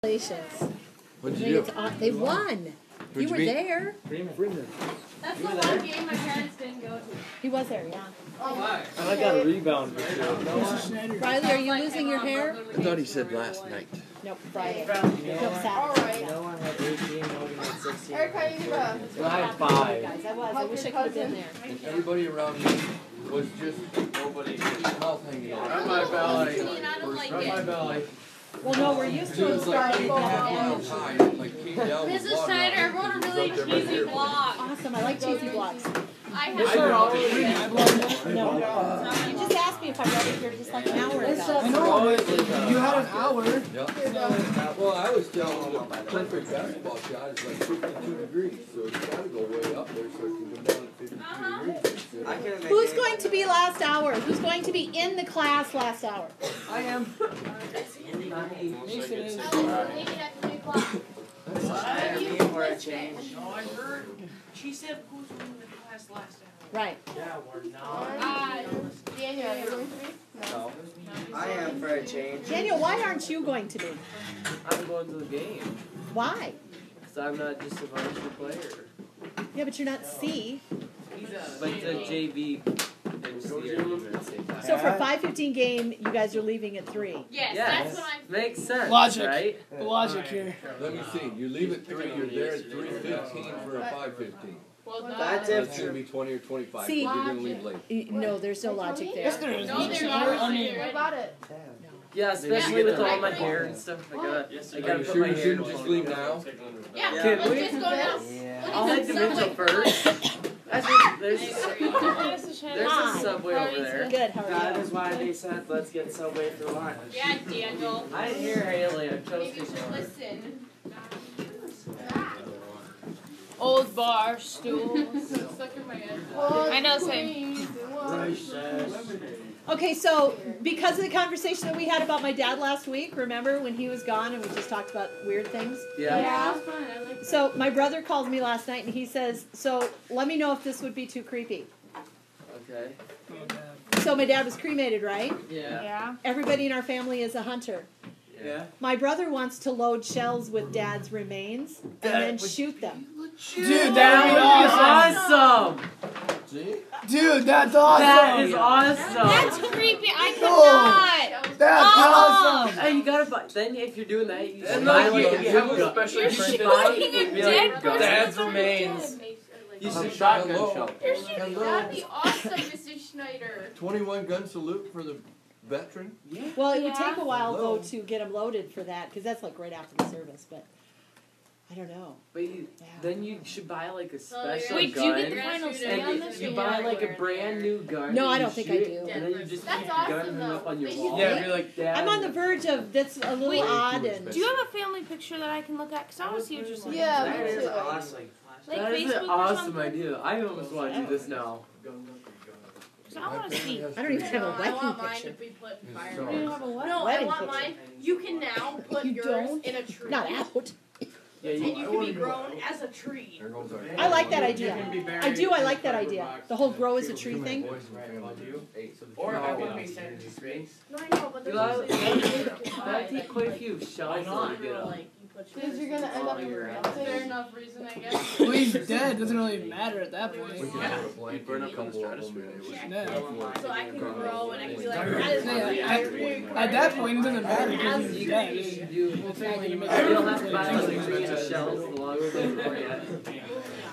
Congratulations. What'd you do? They won. You were there. That's the one game my parents didn't go to. He was there, yeah. Oh, I got a rebound for sure. Riley, are you losing your hair? I thought he said last night. Nope, Friday. No, Nope, Saturday. no one had 18, Logan had 16. Erica, you got Well, I had 5. Guys, I was. I wish I could have been there. And everybody around me was just nobody mouth hanging out. Rub my belly. I don't like it. belly. Well, no, we're used to it Like starting 8.5 at miles high, like came down with Mrs. water Schneider, on it. I wrote a really It was up there by cheesy here. blog. Awesome. I like cheesy blocks. I have No. You just asked me if I read it here just like an hour ago. I know, you had an hour. Yeah. Well, I was telling you, the perfect basketball shot is like 52 degrees, so it's got to go way up there so it can go down at 52 degrees. Who's going to be last hour? Who's going to be in the class last hour? I am. For a change. No, I heard. She said who's in the class last hour. Right. Yeah, we're not. Daniel, are you going to be? No. I am for a change. Daniel, why aren't you going to be? I'm going to the game. Why? Because I'm not just a varsity player. Yeah, but you're not C. But the JV and C are leaving at the same time. So for 5:15 game, you guys are leaving at 3. Yes, Yes. that's what I'm. Makes sense, Logic. right? The logic here. Let me see. You leave at 3, you're there at 3:15 for a 5:15. Well, That's So if it's going to be 20 or 25. See- You're going to leave late. No, there's no logic Yes, there. there is. No, there's I about it. Yeah, especially with all my hair and stuff. I gotta Are put you my sure you hair shouldn't just leave now? Yeah, Yeah. let's just go now. Yeah. I'll head to Mitchell first. There's a Subway over there. Good, how are That you? is why they said let's get Subway for lunch. Yeah, Daniel. I didn't hear Haley. I'm Maybe you toasting should her. listen. Old bar stools. Stuck in my head. I know, same. Okay, so because of the conversation that we had about my dad last week, remember when he was gone and we just talked about weird things? Yeah. So my brother called me last night and he says, so let me know if this would be too creepy. Okay. So my dad was cremated, right? Yeah. Yeah. Everybody in our family is a hunter. Yeah. My brother wants to load shells with dad's remains and then shoot them. Dude, that'd be awesome. Awesome. Dude, that's awesome. That is awesome. That's creepy. I cannot. That's awesome. Hey, you gotta buy. Then if you're doing that, you should And buy like, like you a have a gun. special You You're should shooting buy a be dead like person. Dad's That's remains. You should Hello. shotgun shell. You're shooting. That'd be awesome, Mrs. Schneider. 21 gun salute for the veteran. Yeah. Well, it would take a while though Load. to get them loaded for that because that's like right after the service, but I don't know. But then you should buy like a So special Wait, do gun. you get the final say on And this? you buy like a brand new gun. No, and I you don't think I shoot do. it, And then you just That's keep the gun awesome, hung up though. on your But wall. you- be like, Dad. I'm on the verge of that's a little Wait. odd and Do you have a family picture that I can look at? Because I want to see what you're saying. Yeah, That me is too. awesome. Like That is Facebook an or awesome something? idea. I almost want to do this now. Because I want to see. I don't even have a I wedding want mine picture. to be put in You fire. don't have a what? No, I Wedding want picture. mine. You can now put You yours don't? in a tree. Not out. Yeah, And you can be grown as a tree. There goes our I like that idea. I like that idea. The whole grow as a tree thing. Or I would be sent into space. No, I know, but That'd take quite a few shells to get up. because you're gonna end up in real estate. Fair enough reason, I guess. Well, he's dead. Doesn't really matter at that We point. can put a blanket, burn a couple of them. And it Yeah. So I can grow and I can be like, that is my At that point, it doesn't matter because he's dead. You don't have to buy like a tree and shells along with it.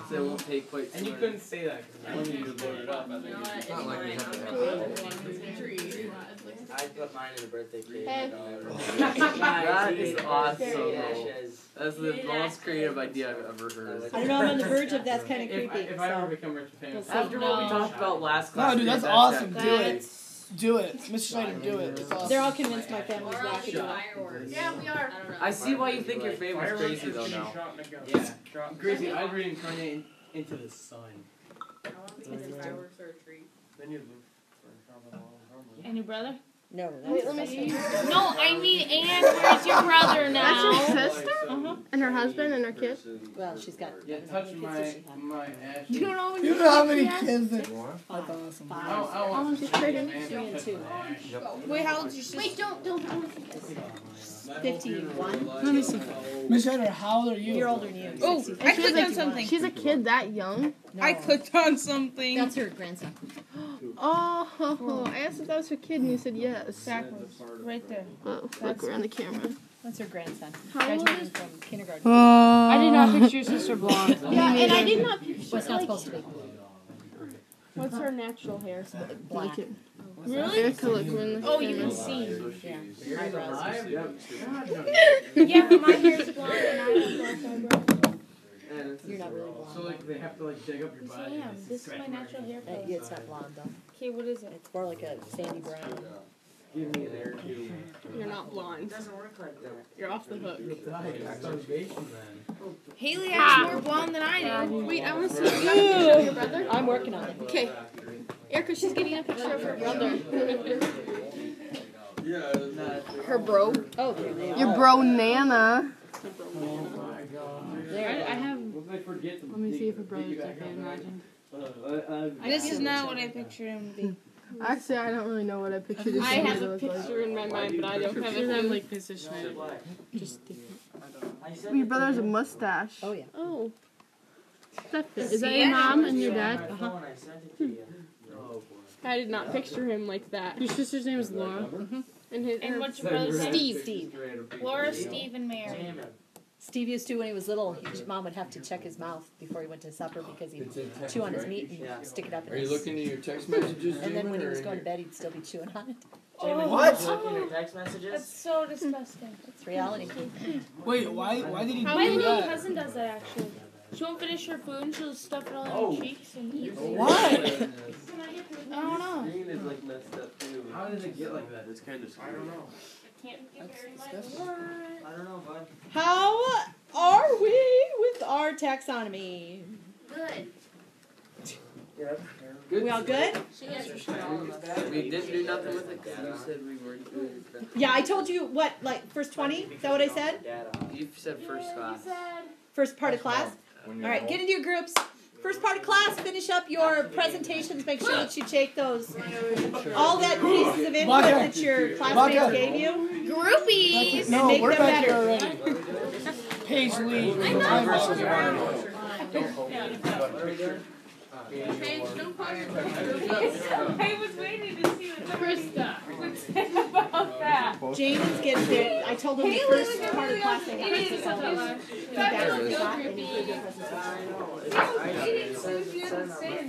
So it won't take quite so And you long. couldn't say that because when you load it up, I think It's not like we have to have I put mine in a birthday cake. Hey. That is awesome. Ashes. That's the most creative idea I've ever heard. I don't know. I'm on the verge of that's kind of creepy. If I ever So become rich and famous, we'll After see. what we talked about last No, class. dude, that's awesome. Do it. Do it. Mr. Schneider, do it. It's awesome. They're all convinced my family's wacky. Yeah, we are. I see why you think your family's crazy though now. yeah, crazy. I'd reincarnate into the sun. Fireworks or a tree. Then you'd live for And your brother? No, Wait, that's let me see. No, I mean, and where's your brother now? That's your sister? Uh-huh. And her husband and her kids? Well, she's got. Yeah, touch my ass. You don't know when You know how many kids that... That's awesome. Oh, she's pretty. 3 and 2. Wait, how old's your sister? Wait, don't. 51. Let me see. Miss Ryder, how old are you? You're older than you. Oh, 60. I clicked on something. She's a kid that young? No. I clicked on something. That's her grandson. Oh, I asked if that was her kid and you said yes. Exactly. Right there. Oh, look around the camera. That's her grandson. How old Graduating is- from kindergarten. I did not picture your sister blonde. Yeah, and I did not picture What's not supposed to be. What's her natural hair? Black. Really? Erica, look, we're in the Oh, you camera. can see. Yeah. Eyebrows. Yeah, but my hair is blonde and I have black eyebrows. You're not really So blonde. like they have to like dig up your body. Damn, this is my natural hair color. It's not blonde though. Okay, what is it? It's more like a sandy brown. Give me an air tube. You're not blonde. Doesn't work like that. You're off the hook. Starvation then. Haley acts more blonde than I do. Wait, I want to see you got a picture of your brother. I'm working on it. Okay. Erica, she's getting a picture of her brother. Yeah. Her bro. Oh, there they are. Your bro Nana. There. I have. Let me see if her brother's like I imagined. This is not what I pictured him to be. Actually, I don't really know what I pictured his I have brother a to look like. picture in my mind, but I don't have it. I'm like positioned. Your brother has a mustache. Oh yeah. Oh. Is that your mom and your dad? I did not picture him like that. Your sister's name is Laura. And what's your brother's name? Steve. Laura, Steve, and Mary. Steve used to, when he was little, Mom would have to check his mouth before he went to supper because he'd chew on his meat and stick it up in Are you his... looking at your text messages, And then when he Damon, was or going to bed, he'd still be chewing on it. What? That's so disgusting. It's reality. Wait, why did he My do little that? cousin does that actually. She won't finish her food and she'll stuff it all in her cheeks and eat it. Why? I don't know. Screen is like messed up too. How did it get like that? It's kind of scary. I don't know. Can't give very much disgusting. word. I don't know, bud. How are we with our taxonomy? Good. Good. We all good? We didn't do nothing with it 'cause you said we weren't doing it. Yeah, I told you, what, like, first 20? Is that what I said? You said first class. First part of class? All right, get into your groups. First part of class, finish up your presentations. Make sure that you take those, all that pieces of input that your classmates gave you. Groupies! No, make we're them back better. here already. Paige Lee. I was waiting to see what Krista would say about that. James gets it. I told him the first part of class they got to tell his feedback on the shot and he did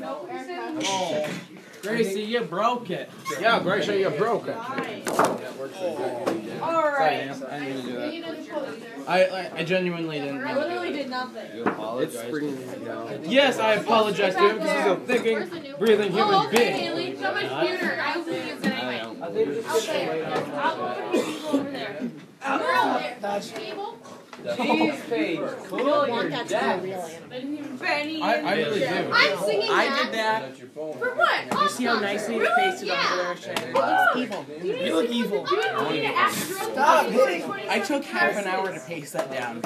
the presentation. Gracie, you broke it. Yeah, Gracie, you broke it. Alright. I didn't do that. I genuinely didn't mean to do Literally did nothing. It's springing. Yes, I apologize to him because he's a thinking, breathing human being. Haley, show my computer. I will see you anyway. I'll over there. That's Jeez, Paige. We don't want that to be a real animal. Benny. I really do. I'm singing I did that. For what? You see how nicely you pasted on there, Shannon? Evil. you look evil. Stop hitting. I took half an hour to paste that down.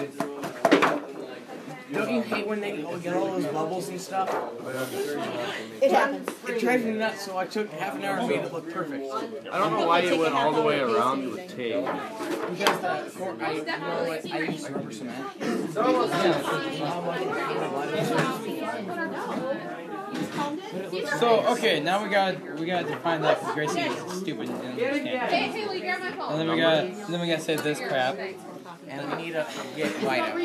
Don't you hate when they get all those bubbles and stuff? It happens. It drives me nuts, so I took half an hour and made it look perfect. I don't know why you went all the way around with tape. Because I use rubber cement. So okay, now we gotta define that because Gracie is stupid and doesn't understand. Hey, Haley, grab my phone. And then we gotta say this crap. And we need to get white out.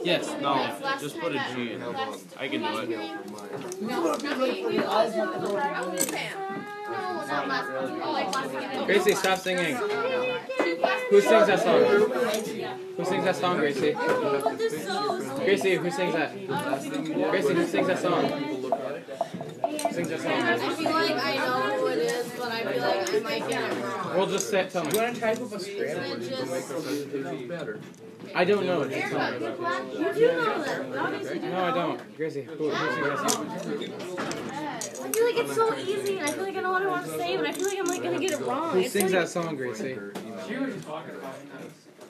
Yes. No, just put a G in. I can do it. Gracie, stop singing. Who sings that song? Who sings that song, Gracie? Gracie, who sings that? Gracie, who sings that song? Who sings that I song? feel like I know who it is, but I feel like I might get it wrong. We'll just say, tell me. You want to type up a script? I don't know. Just tell me. You do know that. Obviously do No, I don't. Gracie, who sings that song? I feel like it's so easy, and I feel like I know what I want to say, but I feel like I'm like gonna get it wrong. Who It's sings like that song, Gracie?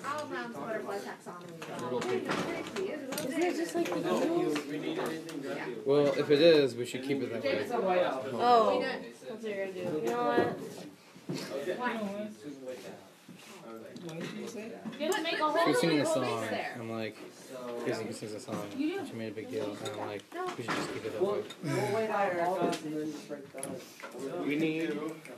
Alabama's butterfly taxonomy. Isn't it just like the Beatles? Well, if it is, we should keep it that way. Oh. That's what you're gonna do. You know what? You have to make a She whole was singing a little song. mix there. I'm like, Casey sings a song. And she made a big deal. And I'm like, we should just keep it that way. We need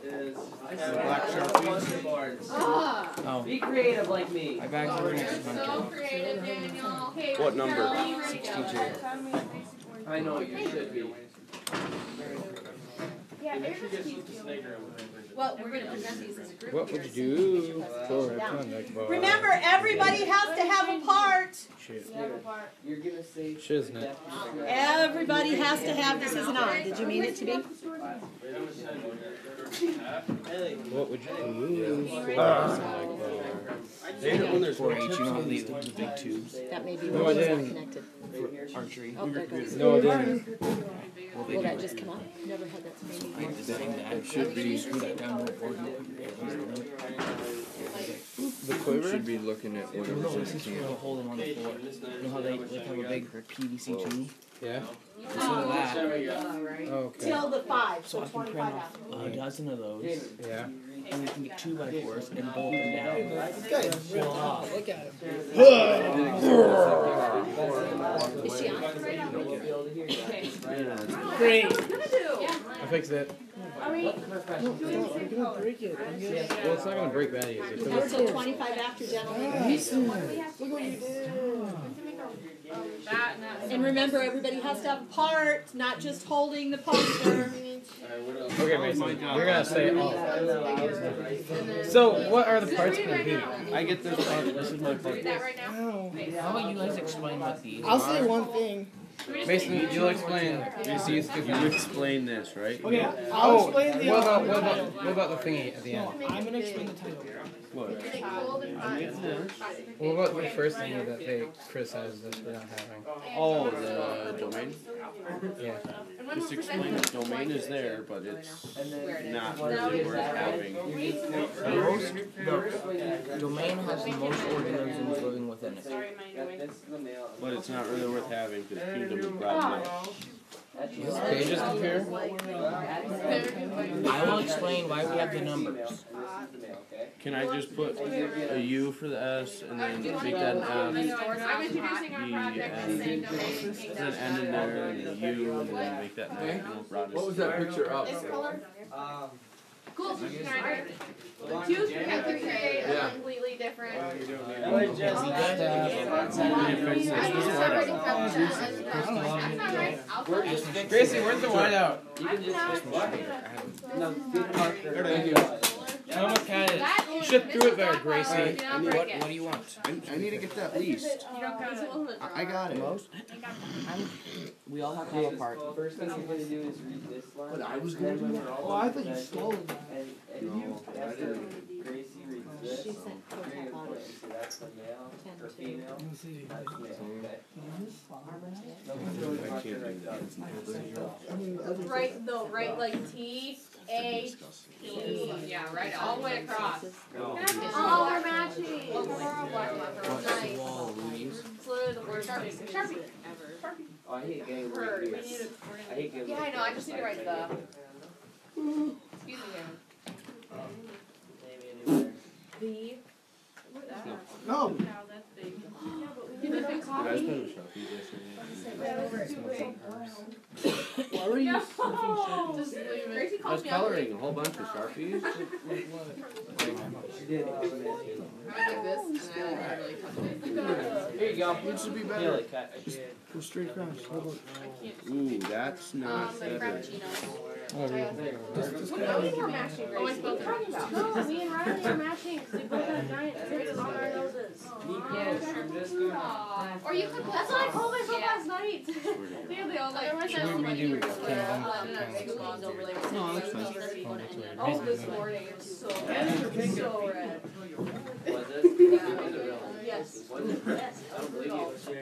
Is black Sharpies. Oh, be creative like me. my bag's over next to So creative, Daniel. Okay, What number? Carol, 62. I know you should be. Yeah, they're just cute. Well, we're going to present these as a group. What would you do for a contact bar? Remember, everybody has to have a part. You're gonna say Shiznit. Everybody has to have, this isn't on. Did you mean it to be? What would you do for a contact bar? When there's 4-H, you know how they the big tubes That may be No, I where it's not didn't. connected. for archery. Oh, there it goes. No, I didn't. Well, they Will do that just come up? Never had that like maybe. the same that should be screw that down real board. The quiver? Should be looking at No, whatever's in this the is for can. the hole in on the floor. You know how they like have a big PVC tube? Yeah. Instead of that, Okay. Till the 5, so so I can 25 print out. off a dozen of those, Yeah. and we can get 2x4s and bolt them down. Look at him. Is she on? Great. I fixed it. You're gonna break it. Well, it's not going to break that easy. Go till 25 after, gentlemen. Look what you did. And remember, everybody has to have a part, not just holding the poster. Okay, Mason. You're going to say it all. So, what are the parts going to be? I get this part. This is my part. That right now? Ow. How about you guys explain what these I'll are? say one thing. Mason, you'll explain. You explain this, right? Okay, I'll explain the what about the thingy at the end? I'm gonna explain the title. What about the first thing that they criticized us for not having? Oh, the domain? Yeah. Just explain the domain is there, but it's not really worth having. The domain has the most organisms living within it. But it's not really worth having because Kingdom is broad enough. Pages compare? I will explain why we have the numbers. Can I just put a U for the S and then make that an F, I'm introducing our project to the same domain. then N in there and a U and then make that national broadest. What was that picture of? This color? Cool, so can I do it? Two have to create a completely different. Gracie, where's the whiteout? Thank you. Tell him what kind it is. You should throw it there, Gracie. What do you want? I need to get that least. I got it. We all have to have a part. First thing you're gonna do is read this line. But I was gonna do that. Oh, I thought you stole it. And you, after Gracie reads this, She sent you're gonna put, so that's the male or female, that's male, okay? Nobody's really watching right now. Right, though, right, like T-A-E. Yeah, right, all the way across. Oh, they're matching. Oh, black marker. What's the Nice. wall, Louise? It's literally the word Sharpie. Sharpie. Oh, I hate getting Her. right here. I hate getting. Yeah, I know, I just need to write the. Excuse me, Gavin. The. No. Give it a copy. Why were you No. Just leave it. Gracie I calls was me out. coloring a whole bunch of Sharpies. She did. I like this, and I literally cut it. Here you go. It should be Feel better. it, cut. Go straight across. How about Ooh, that's not Like better. Frappuccinos. Oh, really? What do you were matching, Gracie? What are you talking about? No, me and Riley are matching because we both have giant tits on our noses. Yes, I'm just gonna. Or you could. That's what I told myself last night. Yeah, they all like. Should we redo it? No, that's fine. Oh, this morning it's so red. So red. Was it? Yes. Was it? Yes. I don't believe you. I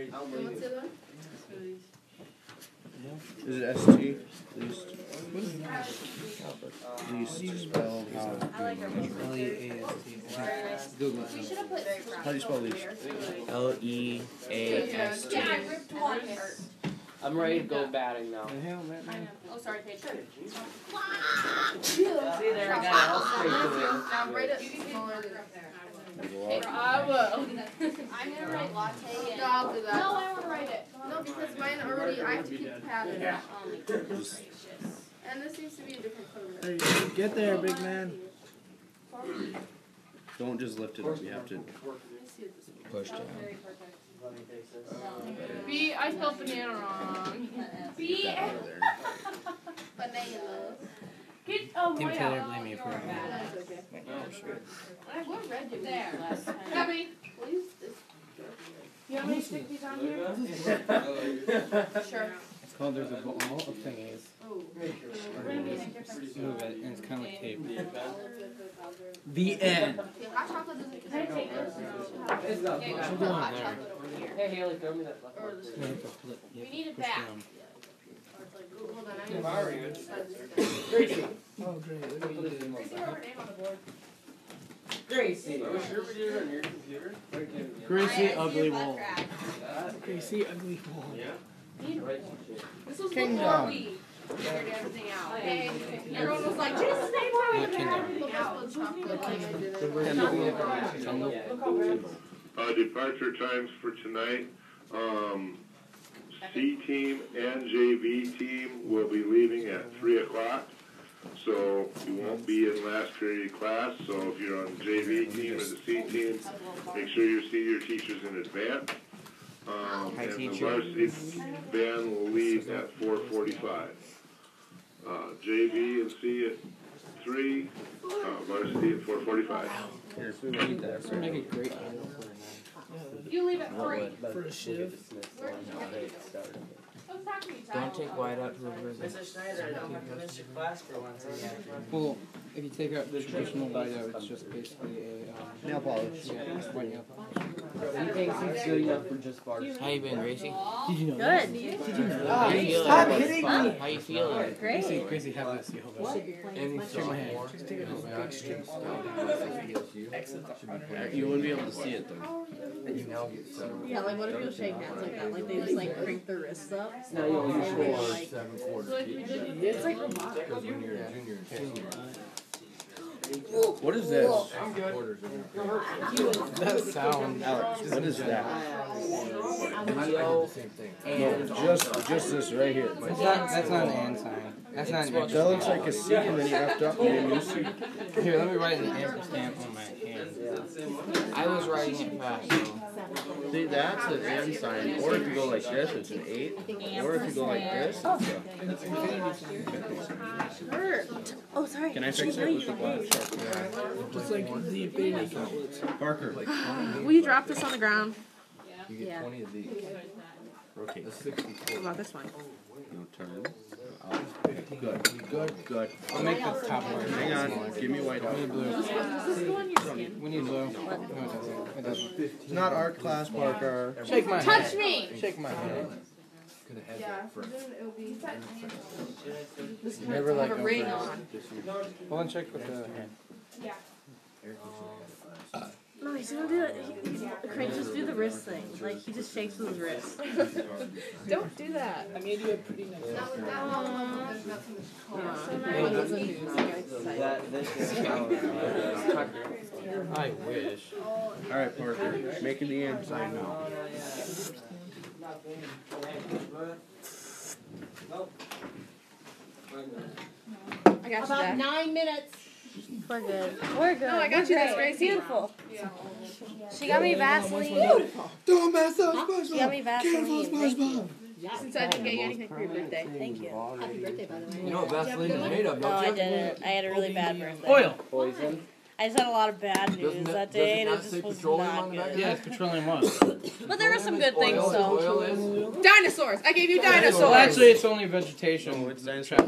don't believe you. Is it ST? Least. Least spelled Google it. How do you spell least? L-E-A-S-T. Yeah, I ripped one. I'm ready to go batting now. Oh, sorry, Paige. See there, I got it all straight to Now write it smaller than I will. I'm gonna write latte. No, I'll do that. No, I want to write it. No, because mine already, I have to keep the pattern. Yeah. And this seems to be a different color. There you go. Get there, big man. Don't just lift it up. You have to push down. B, I spelled banana wrong. B. Banana. Get Tim Taylor, blame me for it. What red did we use last time? Gabby, please. You want me to stick these on here? Sure. It's called There's a Ball of Thingies. Move it, and it's kind of like tape. The end. Hot chocolate doesn't. Can I take this? It's not. Yeah, Go on there. Hey, Haley, throw me that left. We need it back. Hold on, I Gracie. Oh, great. Look at you. Gracie wrote her name on the board. Gracie. Are we sure we did it on your computer? Gracie Ugly Wall. Gracie Ugly Wall. Yeah. This was Kingdom. before we figured everything out. And everyone was like, just say why we figured everything out. Departure times for tonight. C team and JV team will be leaving at 3 o'clock. So you won't be in last period class. So if you're on the JV team or the C team, make sure you see your teachers in advance. And the varsity band will leave at 4:45. JV and C at 3, varsity at 4:45. Make a great You leave at 3. For a shiv. Don't take white out to the river. Mrs. Schneider, I don't have to miss your class for once again. Well, if you take out the traditional white out, it's just basically a Nail polish. yeah, white nail polish. He thinks he's good enough for just varsity. How you been, Gracie? Did you know Good. that? How you feeling? Stop hitting me. How you feeling? Great. Gracie, have this. You hold this. Shake my hand. You wouldn't be able to see it though. Yeah, like what if you shake hands like that? Like they just like crank their wrists up. No, you only And then, like, it's like robotic. What is this? That sound. Alex, what is that? And Just this right here. that's not an and sign. That's not an and. That looks like a C and then you effed up and you didn't use C. Here, let me write an ampersand on my hand. I was writing it fast, so. See, that's an and sign. Or if you go like this, it's an 8. Or if you go like this, it's a... Oh, sorry. Can I fix it with the glass sharp? Just like the infinity gauntlets. Parker. Will you drop this on the ground? You get 20 of these. Rotate. What about this one? No turn. Good. I'll make the top one. Hang on. Give me white out. Does this go on your skin? We need blue. No, it doesn't. It doesn't. It's not art class, Parker. Shake my Touch hand. me! Shake my hand. This Never have let a go ring first. on. Hold on, check with the hand. No, he's gonna do it. Craig, just do the wrist thing. Like he just shakes with his wrist. Don't do that. I made you a pretty nice. I wish. Alright, Parker. Making the end sign now. I got you About back. 9 minutes. We're good. We're good. No, I got you this, Gracie. Gracie. Beautiful. She got me Vaseline. Don't mess up SpongeBob. She got me Vaseline. Thank you. Since I didn't get you anything for your birthday. Thank you. Happy birthday, by the way. You know what Vaseline is made of, No, I didn't. I had a really bad birthday. Oil. Poison. I just had a lot of bad news that day, and it just was not good. Yeah, it's petroleum oil. But there were some good things, so. Dinosaurs! I gave you dinosaurs! Well, actually, it's only vegetation. Oh, it's nice. Trap.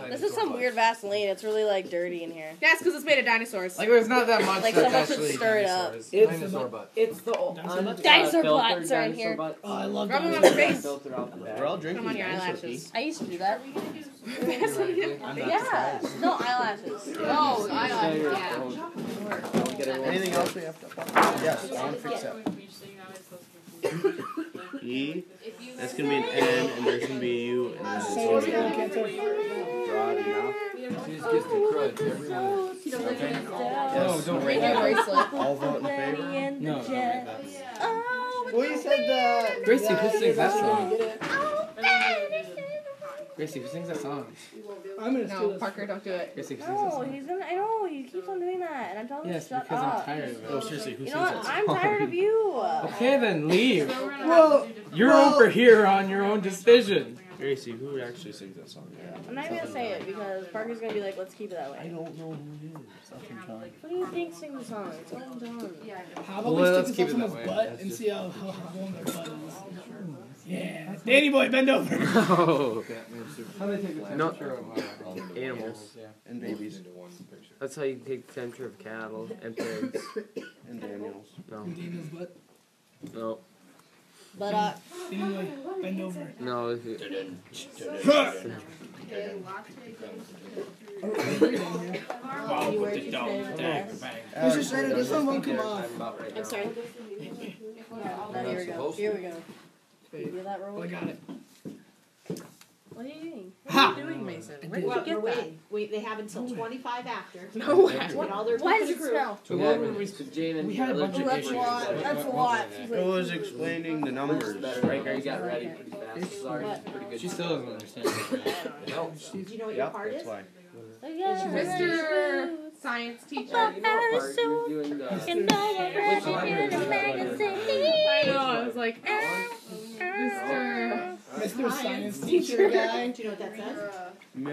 This is some weird Vaseline. It's really like dirty in here. That's because it's made of dinosaurs. Like there's not that much. Like that's someone should actually stir it up. Dinosaur butt. It's the Dinosaur butts are in here. Oh, I love Rub them on dinosaurs. your face. filter out the back. We're all drinking Come on your dinosaur pee. eyelashes. I used to do that. I'm not Yeah. No eyelashes. Oh, I Don't get it. Anything else we have to? Yes, I want to fix that. E. That's gonna be an N, and there's gonna be a U, and then it's gonna be broad enough. She just gets the crud. Everyone. Yes. don't Bring your bracelet. All vote in favor. No. Well, you said Gracie, who sings that you song? get it. Gracie, who sings that song? I'm gonna steal No, this. Parker, don't do it. Gracie, who sings that No, song? he's gonna. I know he keeps on doing that, and I'm telling him Yes, to shut because up. I'm tired of Oh, it. seriously, who You sings know that what? song? I'm tired of you. Okay, then leave. Well, You're over here on your own decision. Gracie, who actually sings that song? I'm not even gonna say it because Parker's gonna be like, "Let's keep it that I way." don't know who it is. Elton John. What do you think sing the song? It's all done. how about Well, we let's stick keep this it up that way. someone's butt and see how warm their butt is? Yeah, Danny boy, bend over. Oh. How do they take a No. temperature of Animals and babies That's how you take the temperature of cattle and pigs. and Daniels. No. Daniel's butt. No. But Danny boy, bend over. No. you wear your favorite dress. Mr. Slater, this one won't come off. I'm sorry. No, here we go. Here we go. You feel that Oh, roll? I got it. What are you doing? What are you doing, Mason? Where did you get that? Wait, they have until 25 after. No way. To get all their Why people does to it group. smell? So what were we We had a bunch Oh, that's a lot. That's a lot. It was explaining the numbers. Riker, you got ready pretty fast. Sorry, pretty good. She still doesn't understand. No. Do you know what your Yep, part that's is? why. Mr. Science teacher. You know what part you're doing the... I know, I was like, Mr. Mr. Science teacher guy. Do you know what that says?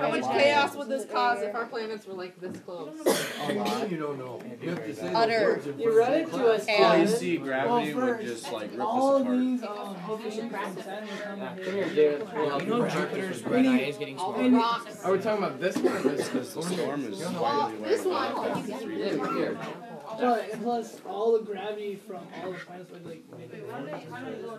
How much chaos would this cause if our planets were like this close? A lot. You don't know. You have to say Utter. the words. You read it to us, Well, you And see, gravity would just like rip All us of apart. these should practice. Come here, David. You know Jupiter's red eye is getting All the smaller. rocks. Are we talking about this one or this? Because the storm is Well, widely this wearing one. off after 3 Yeah, days. here. But plus all the gravity from all the planets would like make it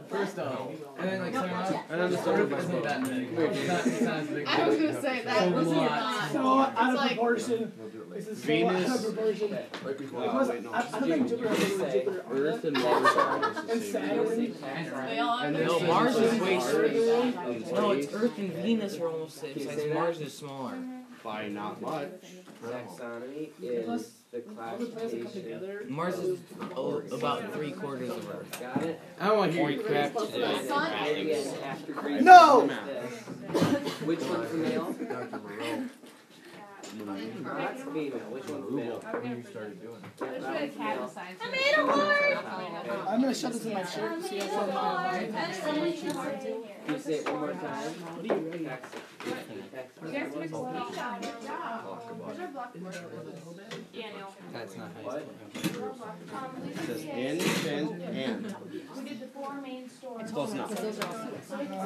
First off, and then like second off, And then the storm Earth isn't that big. It's not as big. I was gonna say that. This is not. so out of like- proportion. This is so out Venus. of proportion. Right before. It must, wait, no. I don't think Jupiter has anything with Jupiter on Earth it. and Mars are And the same. Saturn. And then No, Mars is way Mars No, it's Earth and Venus are almost the same size. Mars is smaller. by not much. Taxonomy is the All the planets that come classification. together. Mars is about 3/4 of Earth. Got it? I don't want to hear you crap And today. again, after Greek. No! Which one's the male? Dr. Moreau, That's female. Which one's male? when you started doing it. That one's male. I made a heart. I'm gonna shove this in my shirt. See how far my Can you say it one more time? What do you ready? That's not high What? school. It says in, fin, and. We did the 4 main stores. It's close enough. Are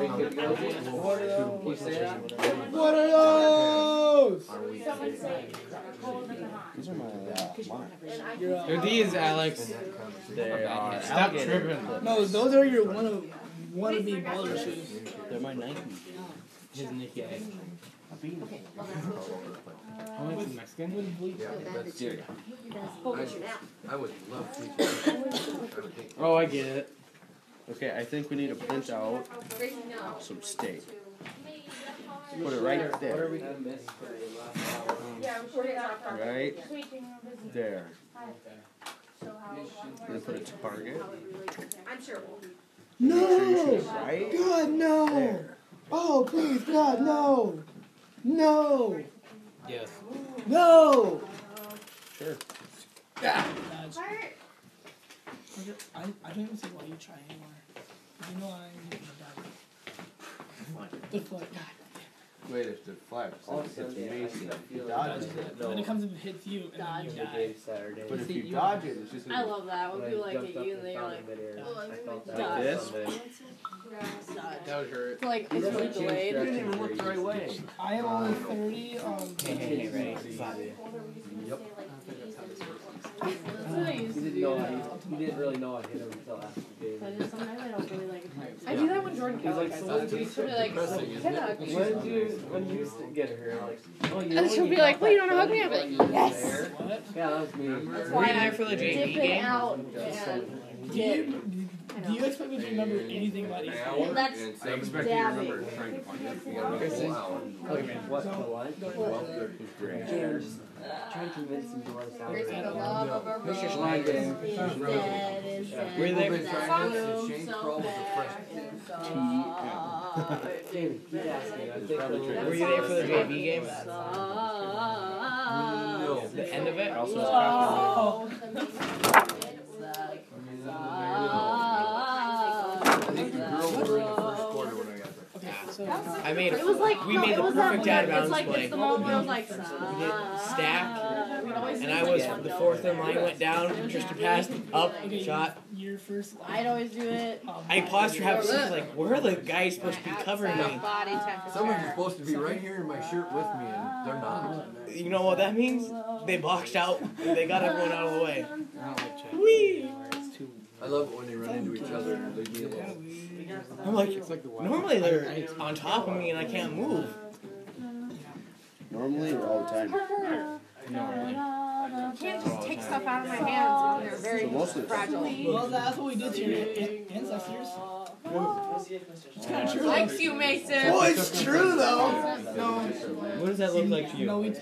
you good to go? Can you say that? What are those? Someone say, cold in the hot. These are my mine. They're these, Alex. They are Stop alligator tripping. clips. No, those are your wannabe baller shoes. They're my Nike. His Nikki. A beanie. I went to Mexican. With bleach. Yeah, that's serious. I would love to. I would think. Oh, I get it. Okay, I think we need to print out some steak. Put it right What are there. we gonna miss for the last hour? Yeah, we're gonna talk Right Sweeping or busy. there. So how? Then put a target. I'm sure. Make sure you shoot No! it right God, no! there. Oh, please, God, no! No! Yes. No! Sure. Dodge. I don't even see why you try anymore. You know I'm gonna die. The foot. God. Wait, if the flaps. All It's Sunday, amazing. I feel Dodge like it. When it comes and hits you, and then you Dodge. die. Saturday. But if you dodge it, it's just. I love that when When I people like jumped hit up you and then you're found like, midair. I felt that Dodge. on This? Sunday. dodge. That would hurt. Like, it's really delayed. You didn't even look the right way. I am only 30. Hey, ready? Yep. That's what I used to do. He didn't really know I hit him until after the game. Sometimes I don't really like it. I do that when Jordan He's like, so when did you She'll be like, when you used to get her, like, oh, you know and she'll be like, well, you don't know how to I'm like, yes! Yeah, that was me. That's Were why you there for the JV dip it game? out and dip. Do you expect me to remember anything about it? That's I expect you to remember trying to find it. What? The what? James, try and convince him to let us out. Mr. Schneider. Were they Shane Crow was a fresh Jamie, keep asking. I think Were you there for the JV game? No. The end of it? Also I made It was like, we made the perfect out of bounds play. It's the moment where it was like, We did stack, and I was the fourth in line, went down, Tristan passed, up, shot. Your first. I'd always do it. I paused for half a second, like, where are the guys supposed to be covering me? Someone's supposed to be right here in my shirt with me, and they're not. You know what that means? They boxed out, and they got everyone out of the way. Whee! I love it when they run into each other and they deal. I'm like, normally they're on top of me and I can't move. Normally or all the time? You can't just take stuff out of my hands when they're very fragile. Well, that's what we did to your ancestors. It's kind of true. Thanks, you, Mason. Oh, it's true though. No. What does that look like to you? No, What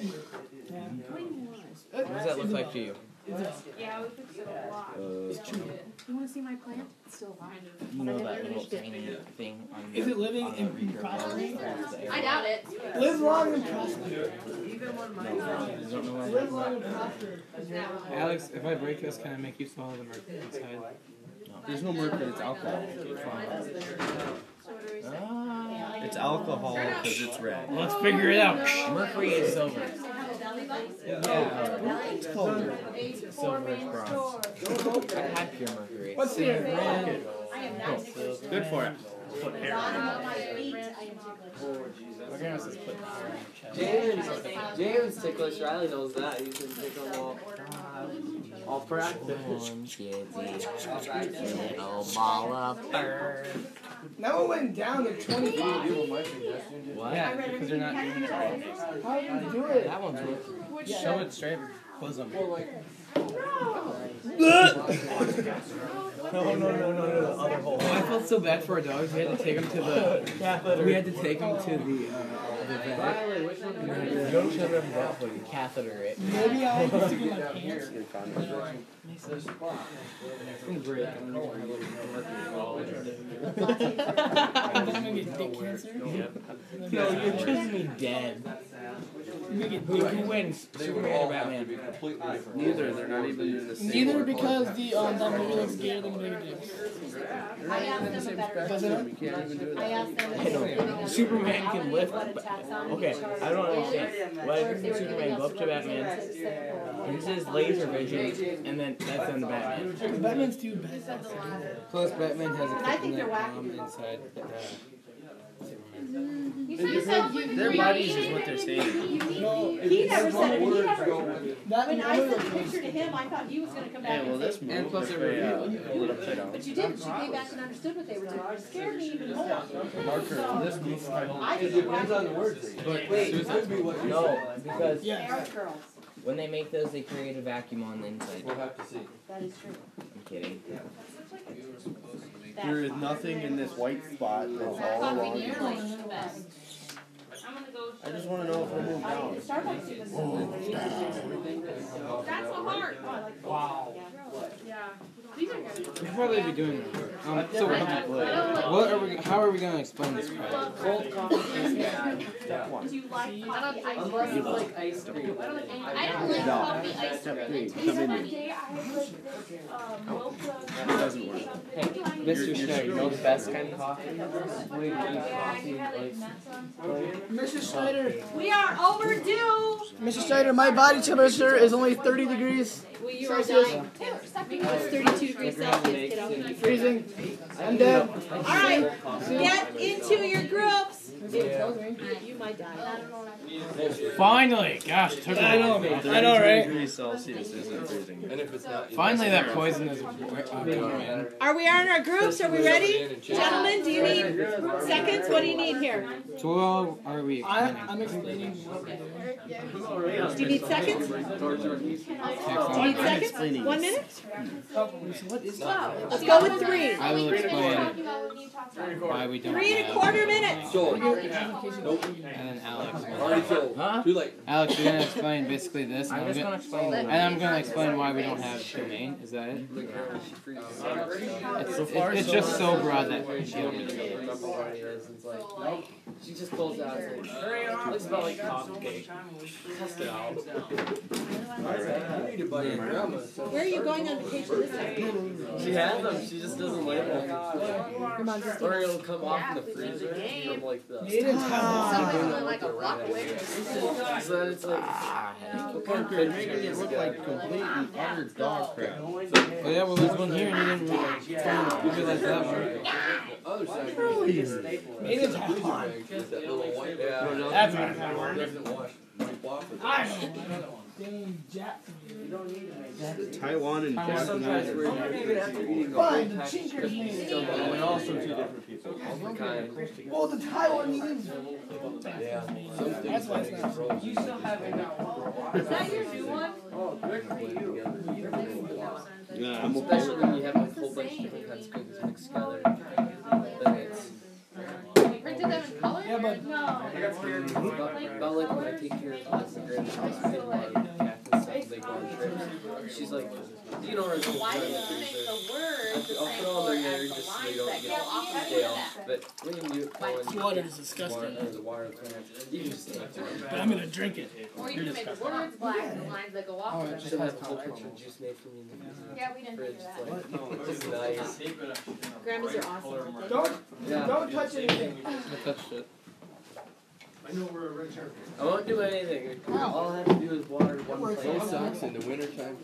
does that look like to you? Yeah, we fixed it a lot. It's true. You want to see my plant? It's still alive. You know that little tiny thing on Is it living in prospering? I doubt it. Live long and prosper. Live long and prosper. Alex, if I break this, can I make you swallow the mercury inside? No. There's no mercury, it's alcohol. It's alcohol because it's red. Let's figure it out. Mercury is silver. Yeah. It's called Silver is bronze. I had pure mercury. What's the red? good for it. Put hair on James ticklish. Riley knows that. He's been tickling all practice. Little ball of fur. Now it went down to 25. What? Yeah, because they're not doing it right. How do you do it? That one's working. Show it straight. Bosom. No, other hole. Oh, I felt so bad for our dogs. We had to take them to the catheter. We had to take them to the vet. Don't show them that for you. Catheter it. Maybe I need to get my pants. It's been great. I'm gonna get dick cancer. No, you're choosing me dead. Who wins? Superman or Batman? Neither. They're not even in the same. Neither because the that movie looks gayer than big dicks. Doesn't it? We can't even do I that. asked them I know. Superman can lift. Okay, I don't understand. Why doesn't Superman go up to Batman? Uses laser vision, and then that's on the Batman. Batman's too bad. Plus, Batman has a kryptonite bomb inside. Their bodies is what they're saying. He never said it. He never. That When I sent the picture to him, I thought he was going to come back Yeah, well, and this say. move, plus lit upside down. But you didn't. She came back and understood what they were doing. It scared me even more. This means I it depends on the words. But Wait, it could be what you no, said. because Arab girls. when they make those, they create a vacuum on the inside. We'll have to see. That is true. I'm kidding. There is nothing in this white spot that's all along here. I just want to know if I move down. That's a heart. Wow. Yeah. We'll probably be doing that. So what are we? How are we gonna explain this crap? Cold coffee. Do you like coffee ice Unless cream? you like ice cream. I don't like coffee ice Step cream. three, The come in. other day I had like this mocha. It doesn't work. Hey, Mr. Schneider, you know the best kind of coffee? Mr. Schneider. We are overdue. Mr. Schneider, my body temperature is only 30 degrees. Well, you are Celsius. dying too. It's 32 degrees Celsius, kiddo. Freezing. I'm dead. All right. right, get into your groups. You might die. Finally, gosh, took I know, right? Degrees Celsius isn't freezing. And if it's not, Finally, that poison is. Are we on our groups? Are we ready? Gentlemen, do you need seconds? What do you need here? So are we? I'm explaining what we're doing. Do you need seconds? Do you need seconds? 1 minute? What is Let's go with 3. I will explain why we don't 3 have. 1/4 minutes. so, And then Alex. already sold. Huh? Too late. Alex, you're gonna explain basically this, and I'm just gonna explain. and I'm gonna explain why we don't have domain. Is that it? It's just so broad that you don't need to go. She just pulls out. It looks about like coffee cake. Test it out. You need to buy your grandma. Where are you going on vacation this time? She has them. She just doesn't label them. Your mom just Or it'll come off in the freezer from like the. Like a block away. So then it's like. What kind of You're making it look like complete and utter dog crap. Oh yeah, well there's one here, and you didn't realize that one. The other side Aiden's hot. is that little white. That's Doesn't wash. Wipe off it. Dang, Jack. Taiwan and Sometimes Japanese. where even after eating Fine, the Chinker's made it. We're also two different people. Well, the Taiwan means. Yeah. That's why it's not. You still haven't got one. Is that your new one? Yeah, I'm okay. Especially when you have like a whole bunch of different kinds of cookies mixed together. Then it's. You printed them in color? Yeah, but About like when I take care of my grandma's house, we get a lot of cactus and they go on trips. She's like, you know, Why did you make the word the I'll same put all color in there as the just so lines they don't that get go off of stale. that? But when you do it water is disgusting. The wire plant, you just take it. But I'm gonna drink it. Or you can make the words black and the lines that go off of Should them. have a whole picture of juice made for me in the Yeah, we didn't fridge. do that. It's like, it's nice. Grandmas are awesome, aren't they? Don't touch anything. I touched it. I won't do anything. All I have to do is water one Those place. socks in the wintertime.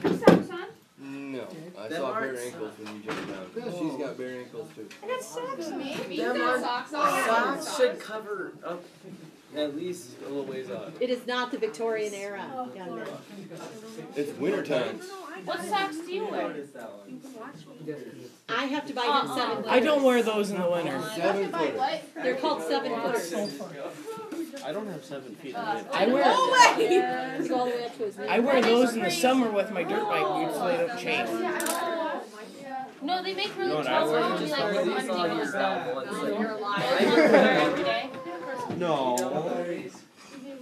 Socks on? No. I saw bare ankles when you jumped down. She's got bare ankles too. I got socks. Maybe. You Them got are- socks on. Socks should cover up at least a little ways up. It is not the Victorian era, young man. It's wintertime. What socks do you wear? I have to buy him 7 footers. I don't wear those in the winter. You have to buy what? They're called 7 footers. I don't have 7 feet. I wear No way! Go all the way up to his knee. I wear those in the summer with my dirt bike boots so they don't chafe. No, they make really No, tough I wear ones. You just like wear put these one on down. your style ones. Oh, you're alive. I Every day. No.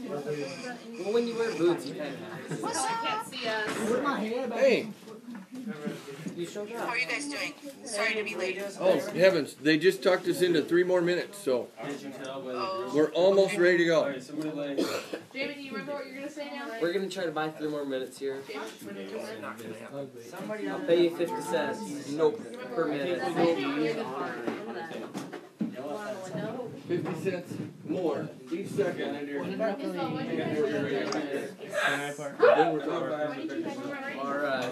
Well, when you wear boots, you kind of have to. I can't see us. Put my hair back. Hey. You showed How up. are you guys doing? Sorry to be late. Oh heavens! They just talked us into 3 more minutes, so Oh. we're almost ready to go. Jamie, do you remember what you're going to say now? We're gonna try to buy 3 more minutes here. Somebody I'll pay you 50 cents. Nope. Per minute. 50 cents more each second. Then we're talking.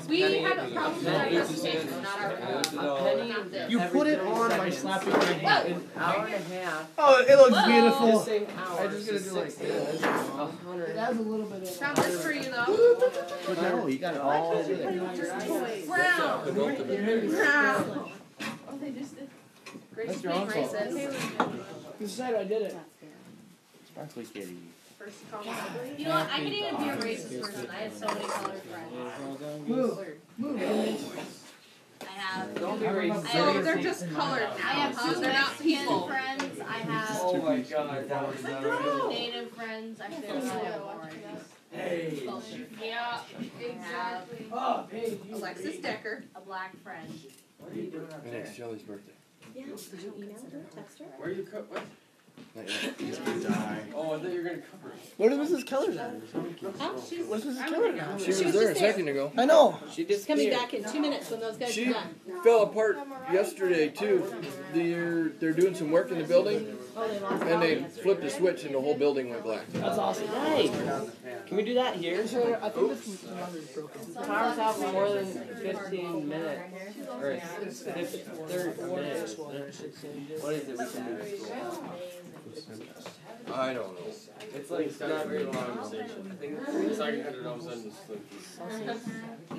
We have a problem with our presentation, not our phone. You put it on by slapping my hand. An hour and a half. Oh, it looks The beautiful. same hour. Just gonna do like It adds a little bit of. Found this for you though. No, you got it all. Brown. Brown. Oh, they just did. Grace is being racist. You said I did it. Sparkly kitty. You know what? I could even be a racist person. I have so many colored friends. Move. Move. I have. Don't be racist. Oh, they're just colored. I have they're not people. Friends. I have Oh my god, that was native friends. Actually, I have more. Hey. Yeah, exactly. Oh, hey, you. Alexis Decker, a black friend. And it's Shelly's birthday. Yeah, did you email her, text her? Where you cut? What? He's gonna die. Oh, I thought you were gonna cover it. Where is Mrs. Keller now? Huh? Where's Mrs. Keller now? She was just there a there. second ago. I know. She She's coming back in 2 minutes when those guys She are done. fell apart yesterday too. They're doing some work in the building, Oh, they lost and they power. flipped a switch and the whole building went black. That's awesome. Hey, can we do that here? Sure, I think this is broken. Power's out for more than 15 minutes. Or 30 minutes. What is it? We can do? I don't know. It's like it's not very long. I think it's like No!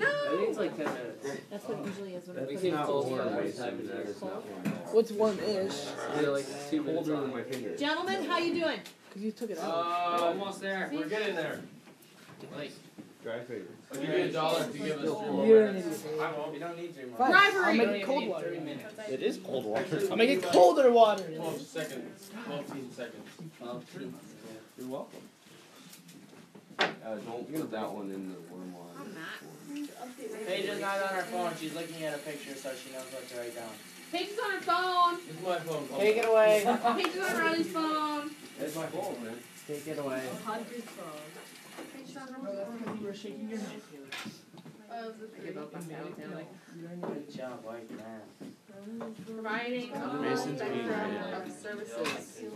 I think it's like 10 minutes. That's what it usually is. When We it's can cold. hold for a time and it's not warm. What's warm-ish? They're like 2 minutes on my finger. Gentlemen, how you doing? Because you took it out. Almost there. We're getting there. Like, Dry favor. I'll give you $1 to give us 3 more You're an minutes. idiot. I won't. You don't need 3 more. Fine, Bribery. I'll make it cold water. 30 minutes. It is cold water. I'll make it colder water. 12 seconds. 14 seconds. You're welcome. Don't put that one in the warm water. Paige is not on her phone. She's looking at a picture so she knows what to write down. Paige is on her phone. It's my phone. Take it away. Paige is on Riley's phone. It's my phone, man. Take it away. Paige is on her phone. You were shaking your head. Good job, white man. Providing Mason's being services. You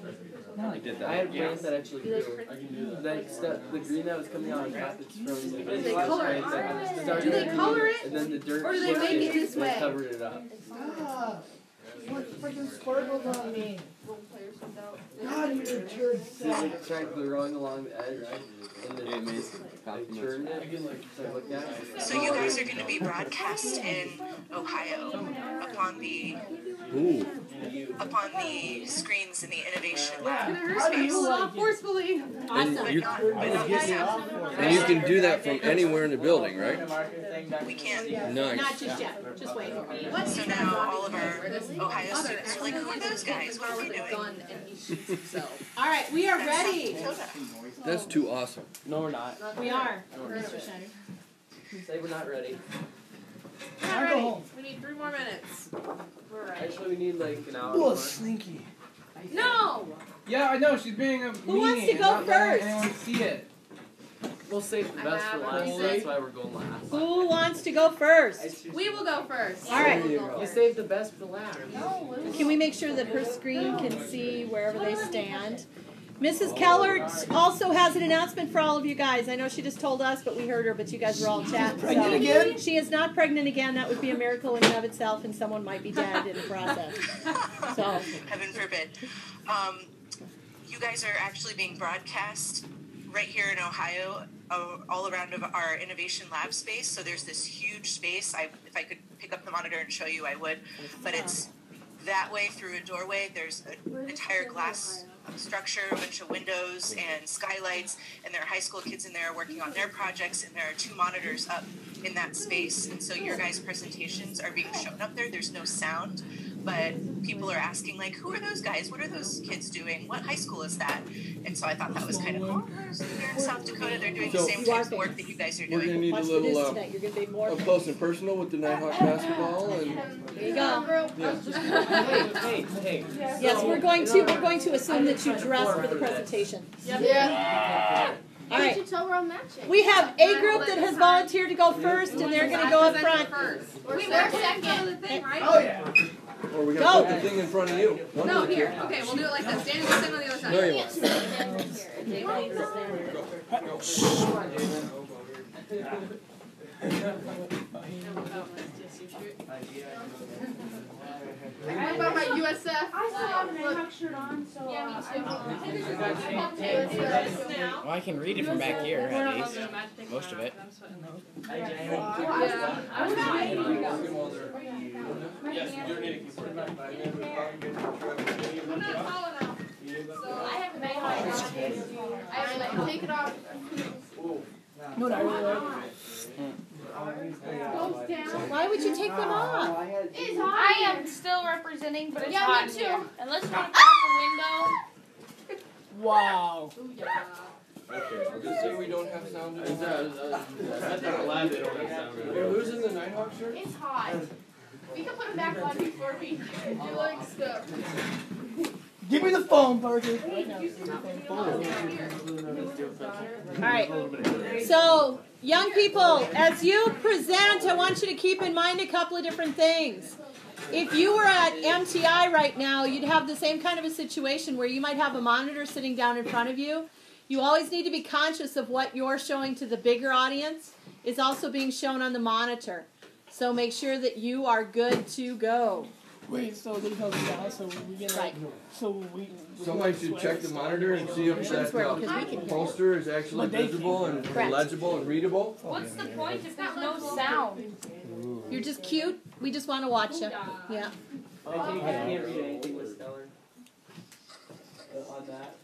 did that. I had plants that actually grew. I can do that. Like the green that was coming out on top, it's from the Do they color it? started Do they color it? and then the dirt Or do they make it this and way? covered it up. Stop. What freaking sparkles on me? Role players without. God, you're a turd. So like it tried growing along the edge, and then Hey, Mason. like turned it. So I looked at it. So you guys are going to be broadcast in Ohio upon the screens in the Innovation Lab space. Pull it off forcefully. Awesome. And you can do that from anywhere in the building, right? We can. Nice. Not just yet. Just wait. So now all of our Ohio students are like, who are those guys? What are they doing? All right, we are ready. That's too awesome. No, we're not. We are, Mr. Schneider. Say we're not ready. We're not ready. We need 3 more minutes. We're ready. Actually, we need like an hour Oh, more. slinky. No! Yeah, I know. She's being a Who wants to go first? Anyone see it? We'll save the best for last. have That's why we're going last. Who wants to go first? We will go first. All right. You saved the best for last. Can we make sure that her screen can see wherever they stand? Mrs. Keller also has an announcement for all of you guys. I know she just told us, but we heard her, but you guys were all chatting. Pregnant again? She is not pregnant again. That would be a miracle in and of itself, and someone might be dead in the process. So, Heaven forbid. You guys are actually being broadcast right here in Ohio, all around of our Innovation Lab space. So there's this huge space. If I could pick up the monitor and show you, I would. But it's that way through a doorway. There's an entire glass structure, a bunch of windows and skylights, and there are high school kids in there working on their projects, and there are 2 monitors up in that space. And so your guys' presentations are being shown up there. There's no sound, but people are asking, like, who are those guys? What are those kids doing? What high school is that? And so I thought that was kind of cool. They're in South Dakota. They're doing the same type of work that you guys are We're going to doing. need a watch the news little tonight. You're going to be more. up close and personal with the Nighthawk basketball. And There you go. Hey. Yes, we're going to assume that you dress for the presentation. Yeah. All right. You tell we're all matching. We have a group that has volunteered to go first, and they're going to go up front. Wait, we're second. Oh, yeah. or we're going Go. to put the thing in front of you. One No, of the here. two. Okay, we'll do it like this. Danny will stand on the other side. No, you won't. What about my USF? I still have an Nighthawk shirt on, so. Yeah, Well, I can read it from back here, at least. Most of it. Yes, you're getting I'm not tall enough. So I have a Nighthawk. I take it off. No, not really. Goes down. Why would you take them off? It's hot. I am still representing, but it's Yeah, hot me in too. here. Unless you want to crack the window. Wow. Ooh, yeah. Okay, I'll just say we don't have sound. At the lab, they don't have sound. Who's in the Nighthawk shirt? It's hot. We can put it back on before we do like stuff. Give me the phone, Parker. Alright. So, young people, as you present, I want you to keep in mind a couple of different things. If you were at MTI right now, you'd have the same kind of a situation where you might have a monitor sitting down in front of you. You always need to be conscious of what you're showing to the bigger audience is also being shown on the monitor. So make sure that you are good to go. Wait, so they held it down, so we get like, Somebody should check the monitor and see if that poster is actually visible and legible and readable. What's the point if there's no sound? You're just cute. We just want to watch you. Yeah. I can't read anything with Stellar. On that.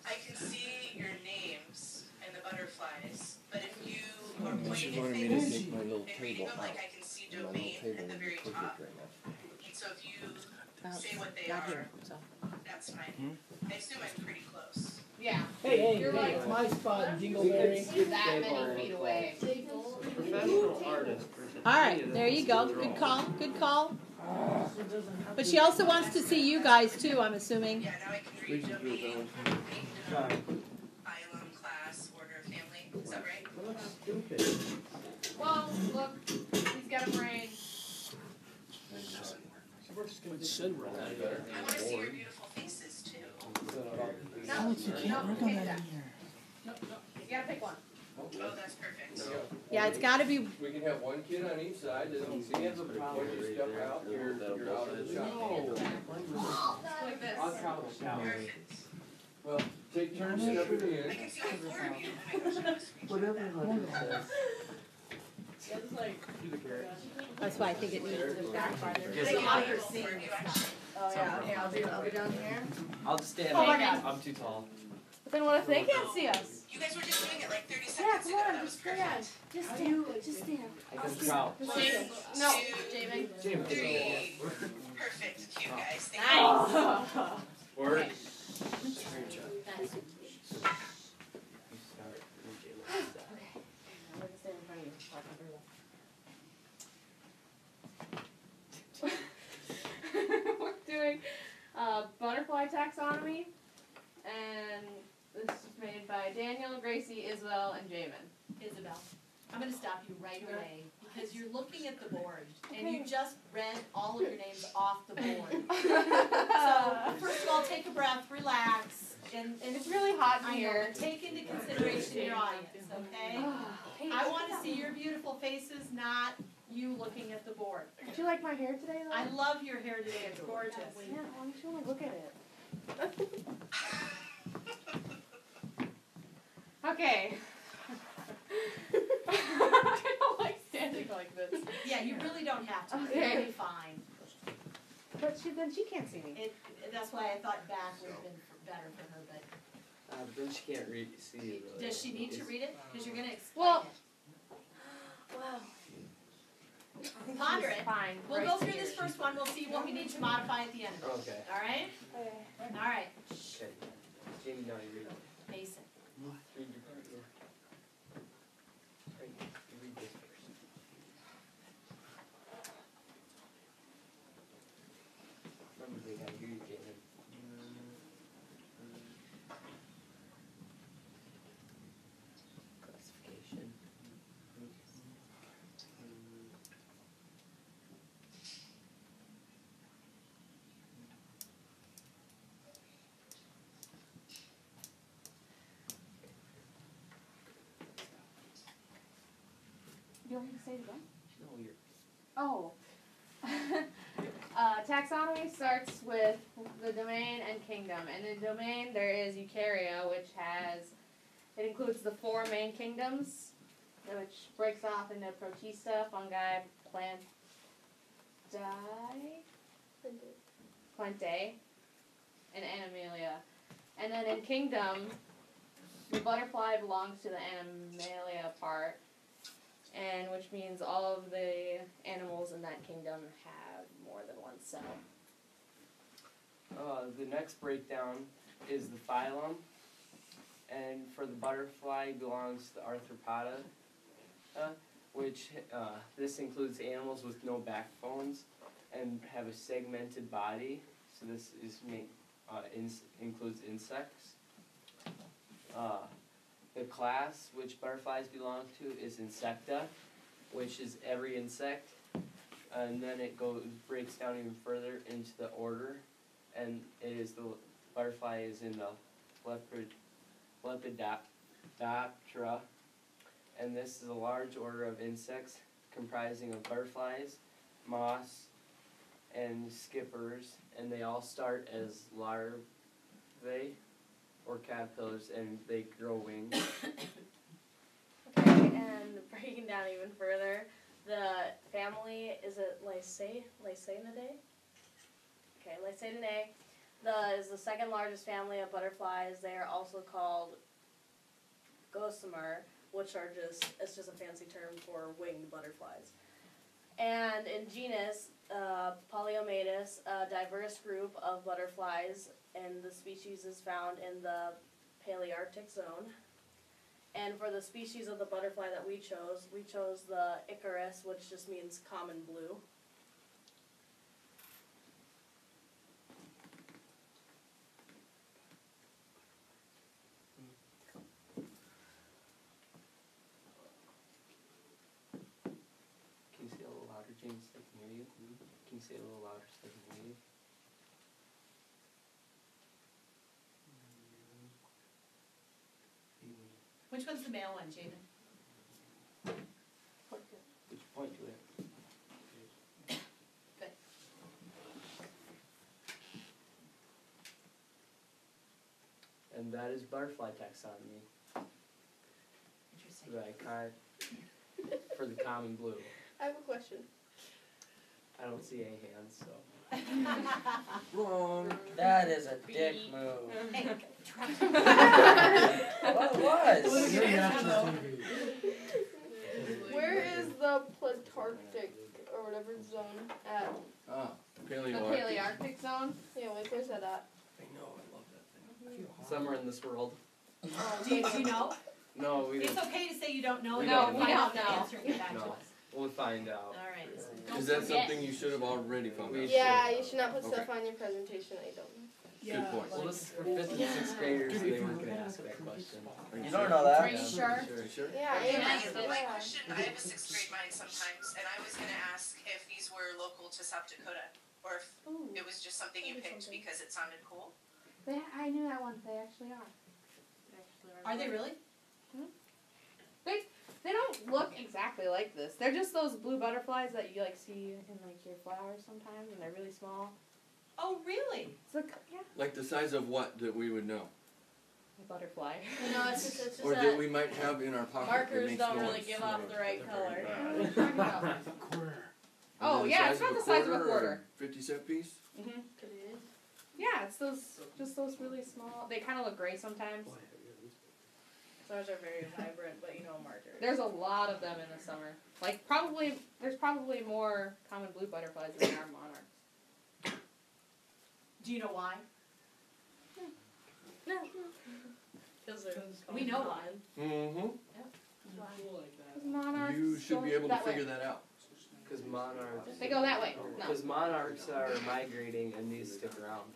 I can see your names and the butterflies, but if you are pointing at things and reading them, like I can see domain at the very top. And so if you say what they are, that's fine. I assume I'm pretty close. Yeah. Hey, You're like, it's my spot, Dingleberry. you're that many feet away. Professional artist. Alright, there you go. Good call. Good call. But she also wants to see you guys too, I'm assuming. Yeah, now I can read domain, phylum, class, order, family. Is that right? Well, look, he's got a brain. It should run. I want to see your beautiful faces too. Alex, you can't work on that in here. You gotta pick one. Oh, that's perfect. Yeah, it's got to be. We can have one kid on each side. Then you see if when you step out, you're out of the shop. Like this. Perfect. Well, take turns sit up at the I end. can see all four of you. Oh my gosh, Whatever one says. That's why I think it needs to be back farther. Oh yeah, I'll be down here. I'll just stand Oh my up. God. I'm too tall. But then what if they can't see us? You guys were just doing it like 30 Yeah, seconds come ago. on, That was just perfect. stand. Just stand. Just stand. I can crouch. No, Jamie. Three. Perfect. Cute guys. Thank Nice. Word. We're doing butterfly taxonomy, and this is made by Daniel, Gracie, Isabel, and Jamin. Isabel, I'm going to stop you right away because you're looking at the board and you just read all of your names off the board. So, first of all, take a breath, relax, and It's really hot in I know, here. take into consideration your audience, okay? I want to see your beautiful faces, not you looking at the board. Did you like my hair today, though? I love your hair today, it's gorgeous. Yeah, why don't you want to look at it? Okay. I don't like standing like this. Yeah, you really don't have to, Okay. it'll be fine. But then she can't see me. That's why I thought back would have been better for her, but Then she can't see you. Really. does she need to read it? Because you're going to explain Well, it. wow. Ponder it. Fine. We'll right go through here. this first one. We'll see what we need to modify at the end of it. Okay. All right? Okay. All right. Okay. Jamie, now you read it. Mason. Read your part, yeah. Right, you read this first. Remember, they gotta hear you, Jamie. Classification. You want me to say it again? No, you're. Oh. Taxonomy starts with the domain and kingdom. And in domain there is eukarya, which it includes the four main kingdoms, which breaks off into protista, fungi, plantae, and animalia. And then in kingdom, the butterfly belongs to the animalia part, and which means all of the animals in that kingdom have more than one cell. The next breakdown is the phylum, and for the butterfly belongs to the arthropoda, which this includes animals with no backbones and have a segmented body. So this is includes insects. The class which butterflies belong to is Insecta, which is every insect. And then it breaks down even further into the order, and it is the butterfly is in the Lepidoptera, and this is a large order of insects comprising of butterflies, moths, and skippers, and they all start as larvae or caterpillars, and they grow wings. Okay, and breaking down even further, the family, is it Lycaenidae? Okay, Lycaenidae is the second largest family of butterflies. They are also called gossamer, which are it's just a fancy term for winged butterflies. And in genus, Polyomedis, a diverse group of butterflies, and the species is found in the Palearctic zone. And for the species of the butterfly that we chose the Icarus, which just means common blue. Can you say a little louder, James, so I can hear you? Can you say it a little louder so I can hear you? Which one's the male one, Jaden? Which point to it? Good. And that is butterfly taxonomy. Interesting. For the common blue. I have a question. I don't see any hands, so. Wrong. That is a dick move. Hey, What was? Where is the Plantarctic or whatever zone at? The Palearctic. Palearctic zone. Yeah, where's that at? I know, I love that thing. Somewhere in this world. do you know? No, we It's don't. okay to say you don't know. We You don't. can We find out don't the know. answer and get back to No. us. We'll find out. All right. Is that something you should have already found out? Yeah, you should not put Okay. stuff on your presentation that you don't know. Good point. Well, this is for 5th and 6th graders, so they weren't going to ask that question. You don't know that. Are you sure? Sure. Yeah, My question, I have a 6th grade mind sometimes, and I was going to ask if these were local to South Dakota, or if it was just something you picked because it sounded cool. I knew that one. They actually are. Are they really? They don't look exactly like this. They're just those blue butterflies that you see in your flowers sometimes, and they're really small. Oh, really? Yeah. Like the size of what that we would know? A butterfly. No, it's just Or that that we might have in our pocket that markers makes don't noise. really give off the right color. Quarter. Oh, yeah, it's not the size of a quarter. 50-cent piece? Mhm. Yeah, it's those really small. They kind of look gray sometimes. Those are very vibrant, but markers. There's a lot of them in the summer. There's probably more common blue butterflies than there are monarchs. Do you know why? No. Because We know why. Mm-hmm. Monarchs. You should be able to figure that out. Because monarchs. They go that way. No. Because monarchs are migrating and these stick around.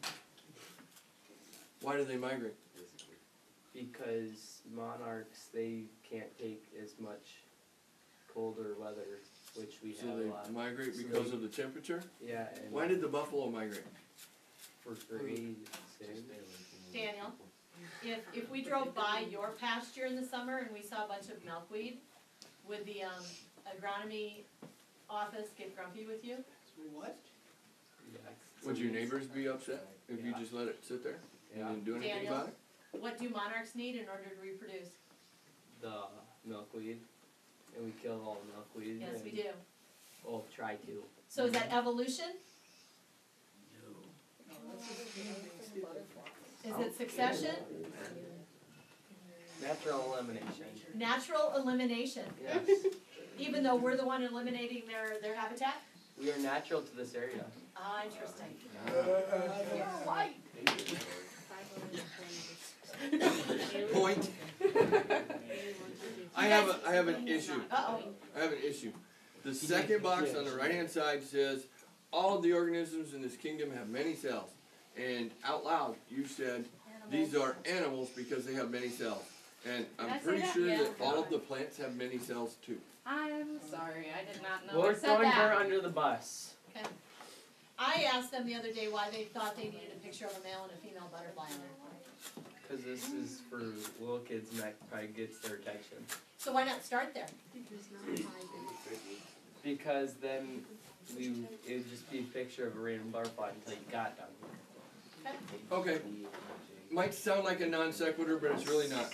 Why do they migrate? Because monarchs, they can't take as much colder weather, which we So have a they lot. migrate because of the temperature? Yeah. And Why did the buffalo migrate? For grazing. Daniel, if we drove by your pasture in the summer and we saw a bunch of milkweed, would the agronomy office get grumpy with you? What? Yeah. Would your neighbors be upset if you just let it sit there and didn't do anything Daniel, about it? what do monarchs need in order to reproduce? The milkweed. And we kill all the milkweed. Yes, and we do. We'll try to. So is that evolution? Is it succession? Natural elimination. Natural elimination. Yes. Even though we're the one eliminating their habitat? We are natural to this area. Ah, interesting. Point. I have an issue. Uh-oh. I have an issue. The second box on the right-hand side says, all of the organisms in this kingdom have many cells. and out loud you said these are animals because they have many cells. And I'm pretty sure that all of the plants have many cells too. I'm sorry, I did not know. We're throwing her under the bus. Okay. I asked them the other day why they thought they needed a picture of a male and a female butterfly in there. Because this is for little kids and that probably gets their attention. So why not start there? Because then it would just be a picture of a random butterfly until you got done. Okay. Might sound like a non sequitur, but it's really not.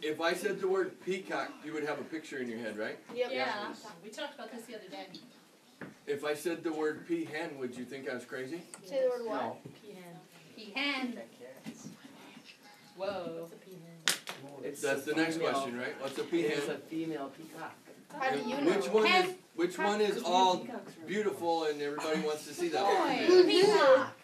If I said the word peacock, you would have a picture in your head, right? Yep. Yeah. We talked about this the other day. If I said the word peahen, would you think I was crazy? Say the word what? No. Peahen. Whoa. That's the next question, right? What's a peahen? It's a female peacock. How do you know? Which one is all beautiful and everybody wants to see that? Peacock.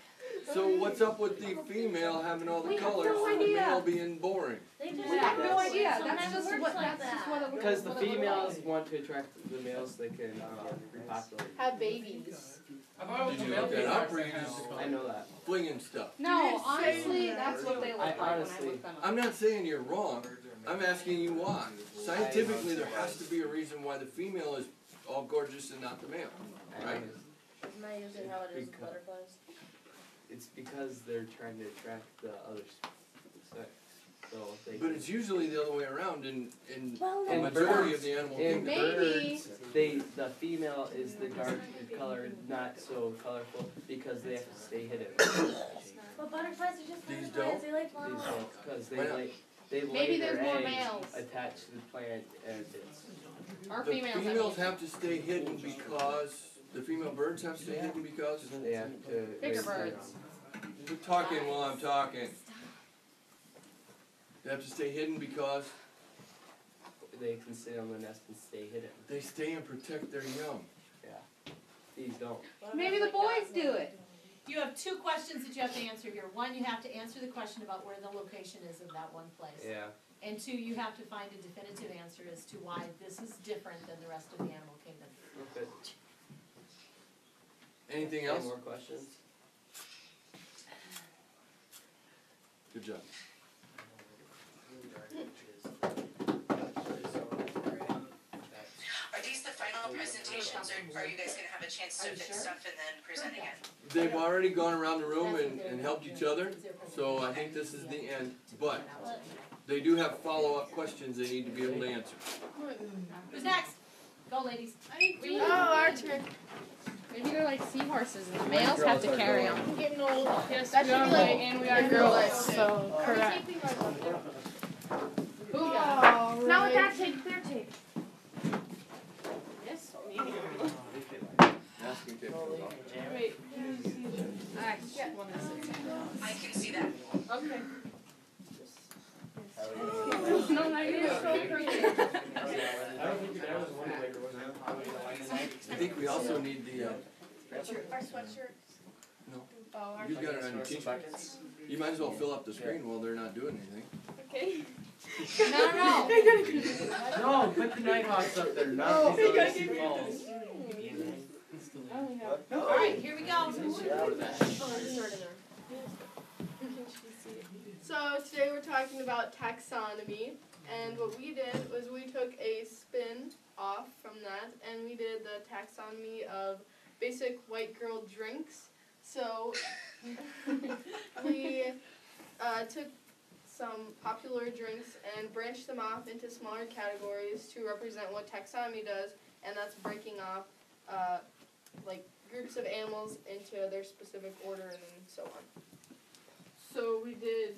So what's up with the female having all the colors and the male being boring? We have no idea. That's just what it looks Because the females want to attract the males so they can repopulate. Have babies. Did you look that up or you just I know that. flinging stuff? No, honestly, that's what they look like when I honestly- look them up. I'm not saying you're wrong. I'm asking you why. Scientifically, there has to be a reason why the female is all gorgeous and not the male, right? Isn't that usually how it is with butterflies? It's because they're trying to attract the other sex. So they But it's usually the other way around in the in majority birds, of the animal in kingdom. birds, the female is the dark color, not so colorful, because they have to stay hidden. But butterflies are just These butterflies. don't? They like These flowers. don't, because Why not? they lay Maybe their there's more eggs males. attached to the plant as it's. Our The females females have to stay hidden because the female birds have to stay hidden because They have to. bigger birds. we're talking while I'm talking. They have to stay hidden because They can sit on the nest and stay hidden. they stay and protect their young. These don't. Maybe the boys do it. You have two questions that you have to answer here. One, you have to answer the question about where the location is of that one place. Yeah. And two, you have to find a definitive answer as to why this is different than the rest of the animal kingdom. Okay. Anything Any else? more questions? Good job. Are these the final presentations, or are you guys gonna have a chance to fix stuff and then present again? They've already gone around the room and helped each other, so I think this is the end. But they do have follow-up questions they need to be able to answer. Who's next? Go, ladies. Oh, our turn. Maybe they're like seahorses and the males have to carry them. I'm getting old. Yes, That we should are be like- and we are girls, so correct. Not with that tape, clear tape. Yes, Asking Kate. wait. I can see that. Okay. No, not you. I think we also need the, Our sweatshirt. no, Oh, our you've got it on your t-shirt. You might as well fill up the screen while they're not doing anything. Okay. No. No, put the Nighthawks up there, not these other Sioux Falls. All right, here we go. So today we're talking about taxonomy, and what we did was we took a spin off from that, and we did the taxonomy of basic white girl drinks. So we took some popular drinks and branched them off into smaller categories to represent what taxonomy does, and that's breaking off like groups of animals into their specific order and so on. So we did,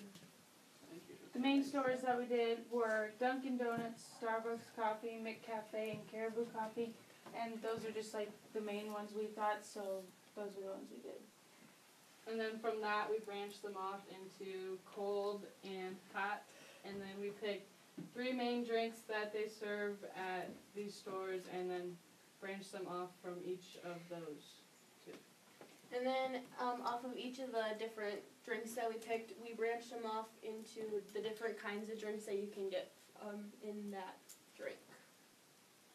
the main stores that we did were Dunkin' Donuts, Starbucks Coffee, McCafe, and Caribou Coffee. And those are just like the main ones we thought, so those are the ones we did. And then from that we branched them off into cold and hot. And then we picked 3 main drinks that they serve at these stores and then branched them off from each of those 2. And then off of each of the different drinks that we picked, we branched them off into the different kinds of drinks that you can get in that drink.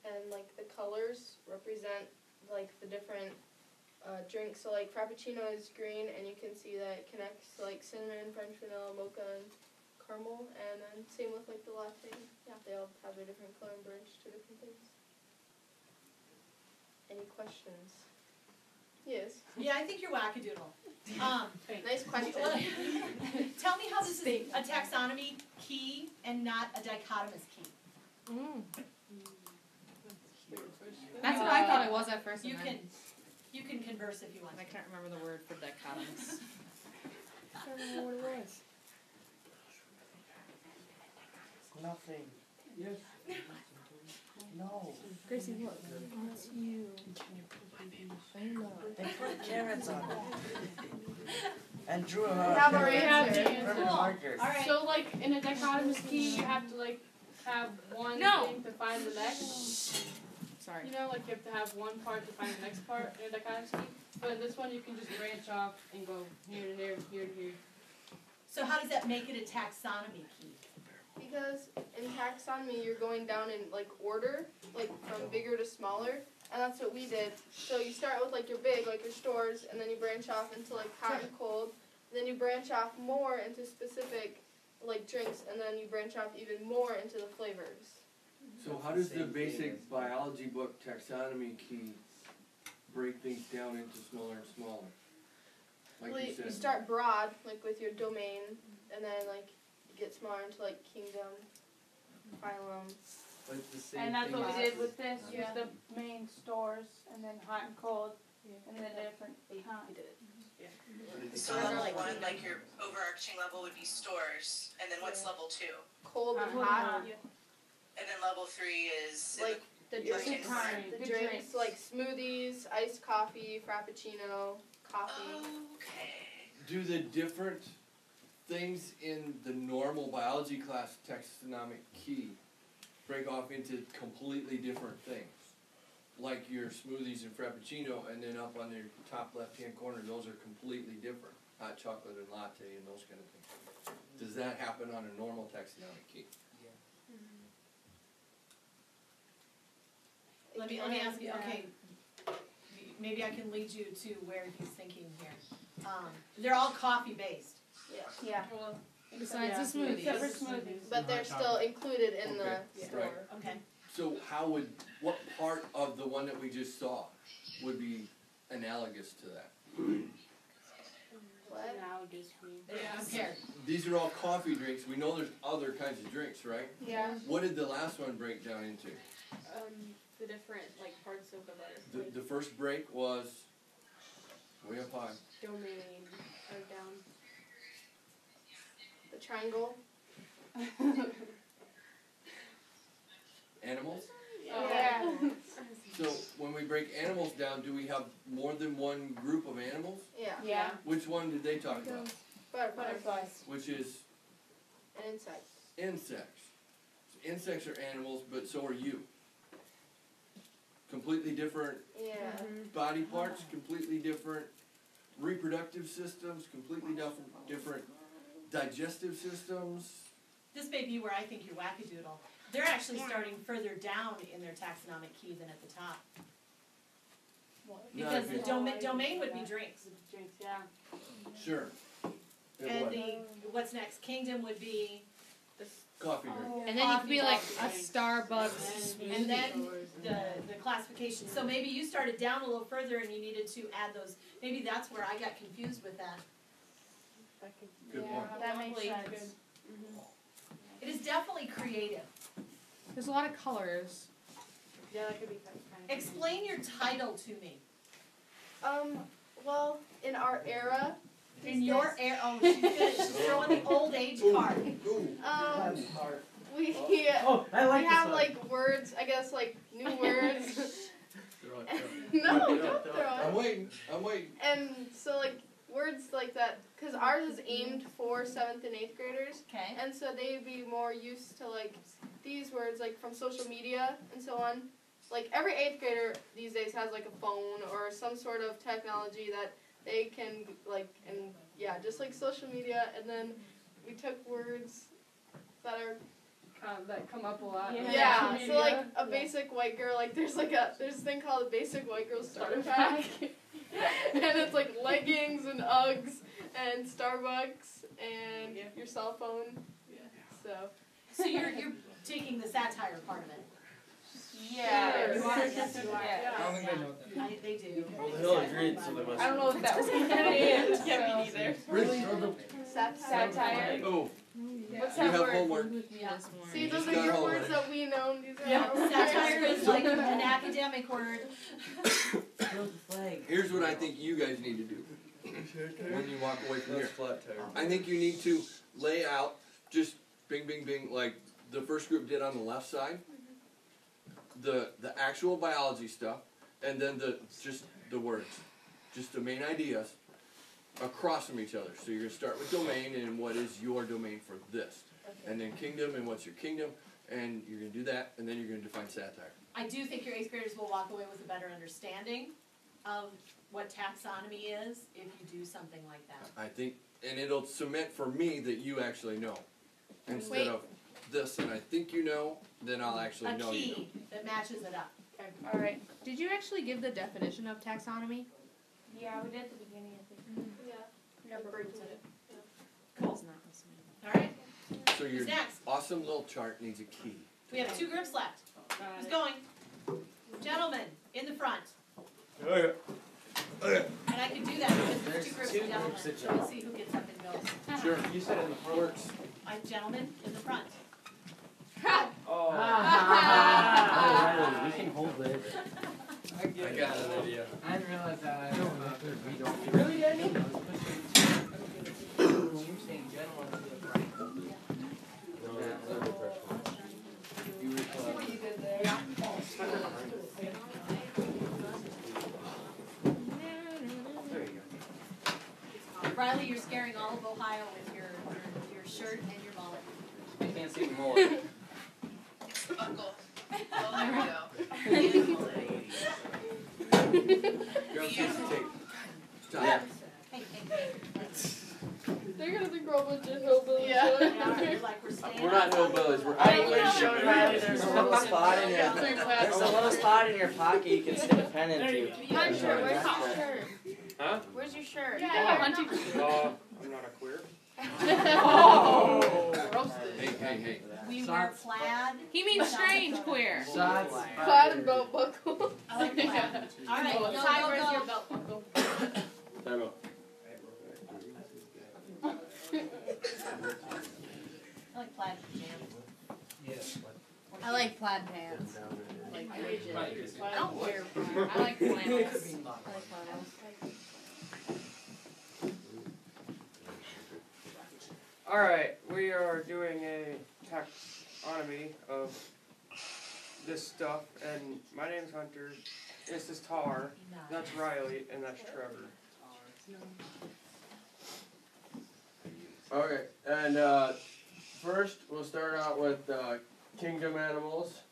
And like the colors represent like the different drink. So like Frappuccino is green, and you can see that it connects to like cinnamon, French vanilla, mocha, and caramel. And then same with like the latte. Yeah, they all have their different color and branch to different things. Any questions? Yes. Yeah, I think you're wackadoodle. Nice question. Tell me how this is a taxonomy key and not a dichotomous key. That's what I thought it was at first. You can converse if you want. I can't remember the word for dichotomous. I don't know what it was. Nothing. Yes. No. Gracie, look. That's you. I know. They put carrots on it. And drew a have our answer. perfect markers. Alright. So like in a dichotomous key you have to like have one thing to find the next. Sorry. You know, like you have to have one part to find the next part in a dichotomous key. But in this one you can just branch off and go here to here, here to here. So how does that make it a taxonomy key? Because in taxonomy, you're going down in like order, like from bigger to smaller, and that's what we did. So you start with like your big, like your stores, and then you branch off into like hot and cold. And then you branch off more into specific like drinks, and then you branch off even more into the flavors. So how does the basic biology book taxonomy key break things down into smaller and smaller? Like Well, you said. you start broad, like with your domain, and then like you get smaller into like kingdom, phylum. But it's the same And that's thing what as we did with the- this, was the main stores, and then hot and cold, and then different. We did it. So level 1, like your overarching level would be stores, and then what's level 2? Cold and hot. And then level 3 is Like the drinks, Good drinks drinks. like smoothies, iced coffee, frappuccino, coffee. Okay. Do the different things in the normal biology class taxonomic key break off into completely different things? Like your smoothies and frappuccino, and then up on the top left-hand corner, those are completely different. Hot chocolate and latte and those kind of things. Does that happen on a normal taxonomic key? Let me ask you, okay, maybe I can lead you to where he's thinking here. They're all coffee based. Yeah. Well, Besides the smoothies. Except for smoothies. But they're still included in the store. Right. Okay. So what part of the one that we just saw would be analogous to that? What? Compared. These are all coffee drinks. We know there's other kinds of drinks, right? Yeah. What did the last one break down into? The different like parts of the letter. The first break was way up high. Domain or down. The triangle. Animals? Yeah. So when we break animals down, do we have more than one group of animals? Yeah. Yeah. Which one did they talk about? Butterflies. Which is And insects. insects. So insects are animals, but so are you. Completely different Yeah. body parts, completely different reproductive systems, completely different digestive systems. This may be where I think you're wackadoodle. They're actually starting further down in their taxonomic key than at the top. Because the domain would be drinks. Drinks, yeah. Sure. And what's next? Kingdom would be coffee drink. And then you could be like a Starbucks smoothie. And then the classification. So maybe you started down a little further and you needed to add those. Maybe that's where I got confused with that. Good point. That makes sense. It is definitely creative. There's a lot of colors. Yeah, that could be kind of. Explain your title to me. Well, in our era. In your era, oh, she's good. She's throwing the old age card. We I like we have like words, I guess like new words. No, don't throw it. I'm waiting. And so like words like that, because ours is aimed for 7th and 8th graders. Okay. And so they'd be more used to like these words like from social media and so on. Like every 8th grader these days has like a phone or some sort of technology that they can like, and yeah, just like social media. And then we took words that are that come up a lot. yeah, so like a basic white girl, like there's a thing called a basic white girl starter pack. And it's like leggings and Uggs and Starbucks and your cell phone. So you're taking the satire part of it. Yeah. You are. Yes, you are. Yeah. I don't think they know what They do. Well, the hill agreed, so they must. I don't know what that was. Yeah, me neither. Satire. Oh, What's you that have word? homework. Yeah. See, You those just are got your homework. words that we know. These are Yeah, our satire is like an academic word. Here's what I think you guys need to do when you walk away from here. I think you need to lay out just bing, bing, bing, like the first group did on the left side. The actual biology stuff, and then just the words, just the main ideas across from each other. So you're gonna start with domain and what is your domain for this, and then kingdom and what's your kingdom, and you're gonna do that, and then you're gonna define satire. I do think your 8th graders will walk away with a better understanding of what taxonomy is if you do something like that. I think, and it'll cement for me that you actually know, instead of this, and I think you know, then I'll actually know you know. A key that matches it up. All right. Did you actually give the definition of taxonomy? Yeah, we did at the beginning, I think. Yeah. Never printed it. Cool. All right. So your Who's next? awesome little chart needs a key. We have 2 groups left. Who's going? Gentlemen, in the front. Okay. And I can do that because there's 2 groups of gentlemen. So we'll see who gets up and goes. Sure. You said it in the works. Gentlemen, in the front. Oh. We can hold it. I got an idea. I didn't realize that. Really, Danny? You're saying gentlemen to the right. You good there? Riley, you're scaring all of Ohio with your shirt and your mullet. I can't see the mullet. It's the buckle. Oh, there we go. Grab a piece of tape. Yeah. They're gonna think we're a bunch of hillbillies. Yeah, like we're staying We're not hillbillies, we're I would Irish. show Riley there's a little spot in your there's a little spot in your pocket you can stick a pen into. My shirt, where's your shirt? Huh? Where's your shirt? Yeah, hunting. I'm not a queer. Hey. We wear plaid. He means strange queer. Plaid and belt buckle. I like plaid. All right, go, Ty, where's go, your go. belt buckle? Time out. I like plaid pajamas. I like plaid pants. Like rigid. I don't wear plaid. I like flannels. I like flannels. Alright, we are doing a taxonomy of this stuff, and my name's Hunter, this is Tar, that's Riley, and that's Trevor. Okay, and first we'll start out with kingdom animals,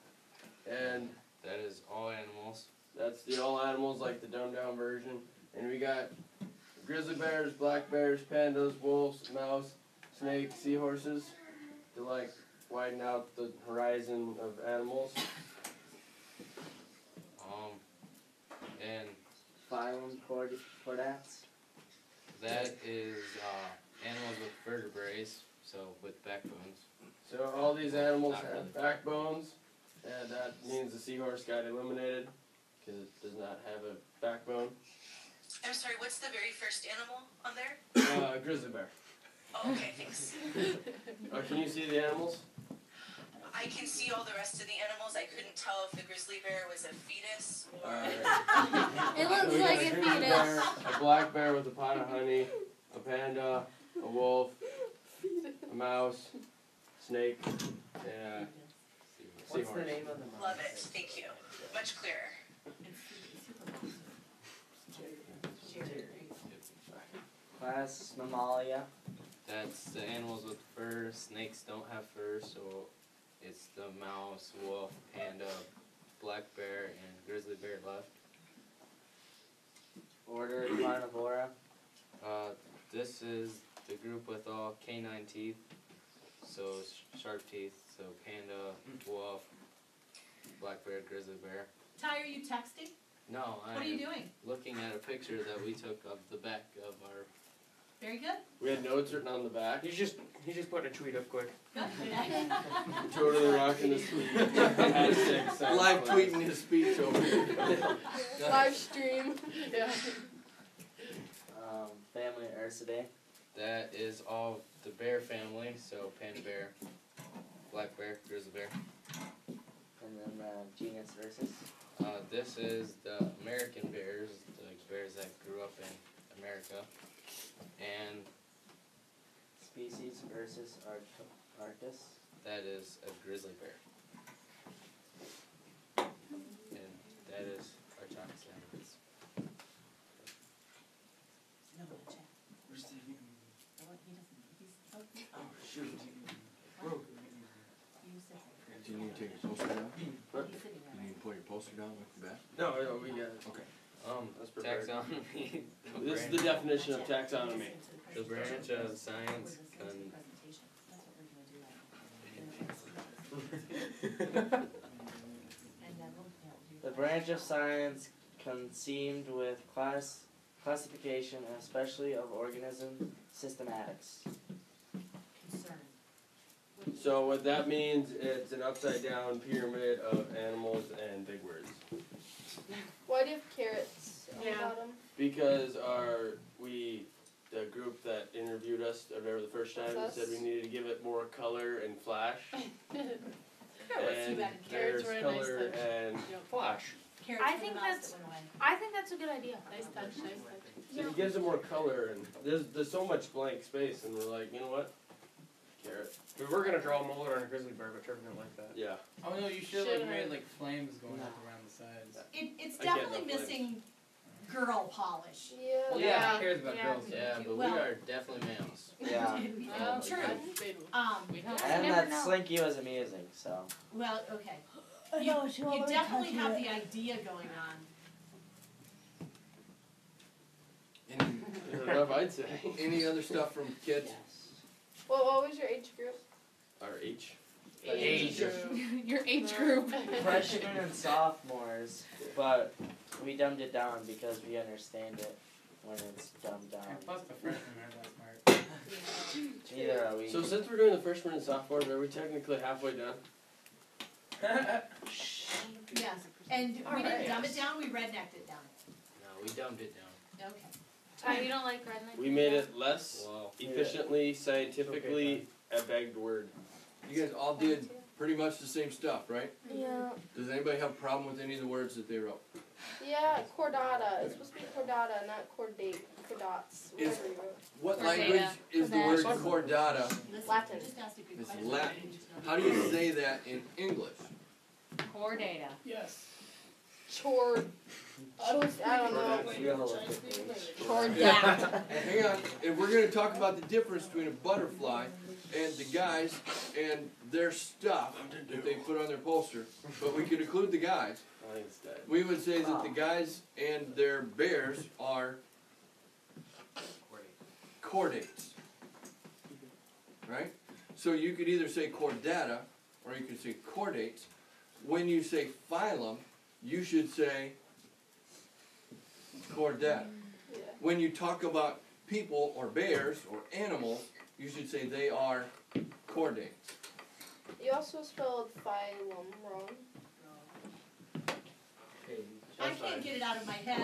and That is all animals. that's the all animals like the dumbed down version. And we got grizzly bears, black bears, pandas, wolves, mouse, snakes, seahorses to like widen out the horizon of animals. And Phylum chordats. that is animals with vertebrae, so with backbones. So all these animals Not have really. backbones, and that means the seahorse got eliminated because it does not have a backbone. I'm sorry, what's the very first animal on there? Grizzly bear. Oh, okay, thanks. Can you see the animals? I can see all the rest of the animals. I couldn't tell if the grizzly bear was a fetus or... It looks We got like a a grizzly fetus. bear, a black bear with a pot of honey, a panda, a wolf, a mouse, snake, and a What's seahorse. the name of the mouse? Love it, thank you. Much clearer. Class Mammalia. That's the animals with fur. Snakes don't have fur, so it's the mouse, wolf, panda, black bear, and grizzly bear left. Order Carnivora. This is the group with all canine teeth, so sharp teeth, so panda, wolf, black bear, grizzly bear. Ty, are you texting? No, What are you doing? looking at a picture that we took of the back of our. Very good. We had notes written on the back. He's just putting a tweet up quick. Good. Totally rocking his speech. Live tweeting his speech over here. Live stream. Yeah. Family Ursidae. That is all the bear family, so panda bear, black bear, grizzly bear. And then genus Ursus. This is the American bears, the bears that grew up in America. And species Ursus arctos. That is a grizzly bear. And that is our taxonomist. Do you need to take your poster down? What? You need to put your poster down with the back? No, we got it. Okay. That's prepared. Taxonomy. This is the definition of taxonomy. The branch of science The branch of science consumed with classification, and especially of organism systematics. So what that means, it's an upside down pyramid of animals and big words. Why do you have carrots on the bottom? Because the group that interviewed us, I remember the first time, said we needed to give it more color and flash. And there's color and flash. I think that's a good idea. Nice touch, nice touch. So it gives it more color, and there's so much blank space, and we're like, you know what? Carrot. We were gonna draw a molar on a grizzly bear, but Trevor didn't like that. Yeah. Oh no, you should have made like flames going up around the sides. It's definitely missing girl polish. Yeah. Well, yeah, who cares about girls? Yeah, but we are definitely males. Yeah. True. And that Slinky was amusing, so. Well, okay. You definitely have the idea going on. Enough, I'd say. Any other stuff from kids? Well, what was your age group? Our H. Your age group. Freshmen and sophomores, but we dumbed it down because we understand it when it's dumbed down. And plus the freshmen aren't that smart. Neither are we. So since we're doing the freshmen and sophomores, are we technically halfway done? Yes. And we didn't dumb it down, we rednecked it down. No, we dumbed it down. Okay. You don't like redneck? We made it less efficiently, scientifically, a begged word. You guys all did pretty much the same stuff, right? Yeah. Does anybody have a problem with any of the words that they wrote? Yeah, chordata. It's supposed to be chordata, not chordate. Chordots. Is- Whatever you wrote. What language is the word chordata? Latin. It's Latin. How do you say that in English? Core data. Yes. Chord. I don't know. Chordata. Hang on. And we're going to talk about the difference between a butterfly and the guys and their stuff that they put on their poster. But we could include the guys. We would say that the guys and their bears are chordates. Right? So you could either say chordata or you could say chordates. When you say phylum, you should say chordata. Yeah. When you talk about people or bears or animals, you should say they are chordates. You also spelled phylum wrong. I can't get it out of my head,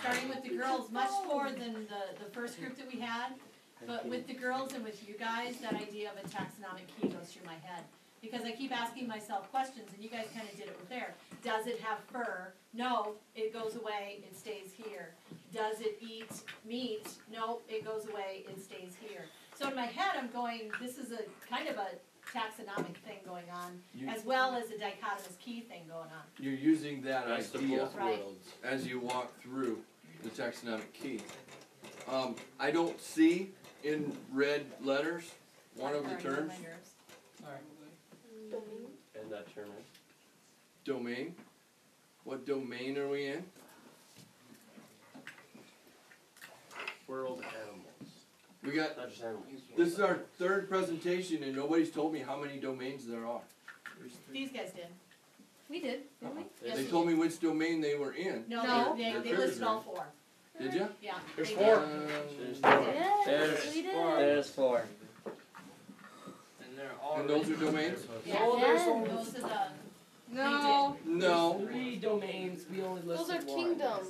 starting with the girls much more than the first group that we had. But with the girls and with you guys, that idea of a taxonomic key goes through my head. Because I keep asking myself questions, and you guys kind of did it with there. Does it have fur? No, it goes away, it stays here. Does it eat meat? No, it goes away, it stays here. So in my head, I'm going, this is a kind of a taxonomic thing going on, as well as a dichotomous key thing going on. You're using that idea Right. as you walk through the taxonomic key. I don't see in red letters one of the terms. And that term is? Domain. What domain are we in? World animals. We got. Not just animals. This is our third presentation, and nobody's told me how many domains there are. These guys did. We did, didn't we? They told me which domain they were in. No, they listed all 4. Did you? Yeah. There's 4. There's 4. And they're all. And those are domains? Yeah. Oh, there's Those are the. No. No. 3 domains. We only listed Those are 1. kingdoms.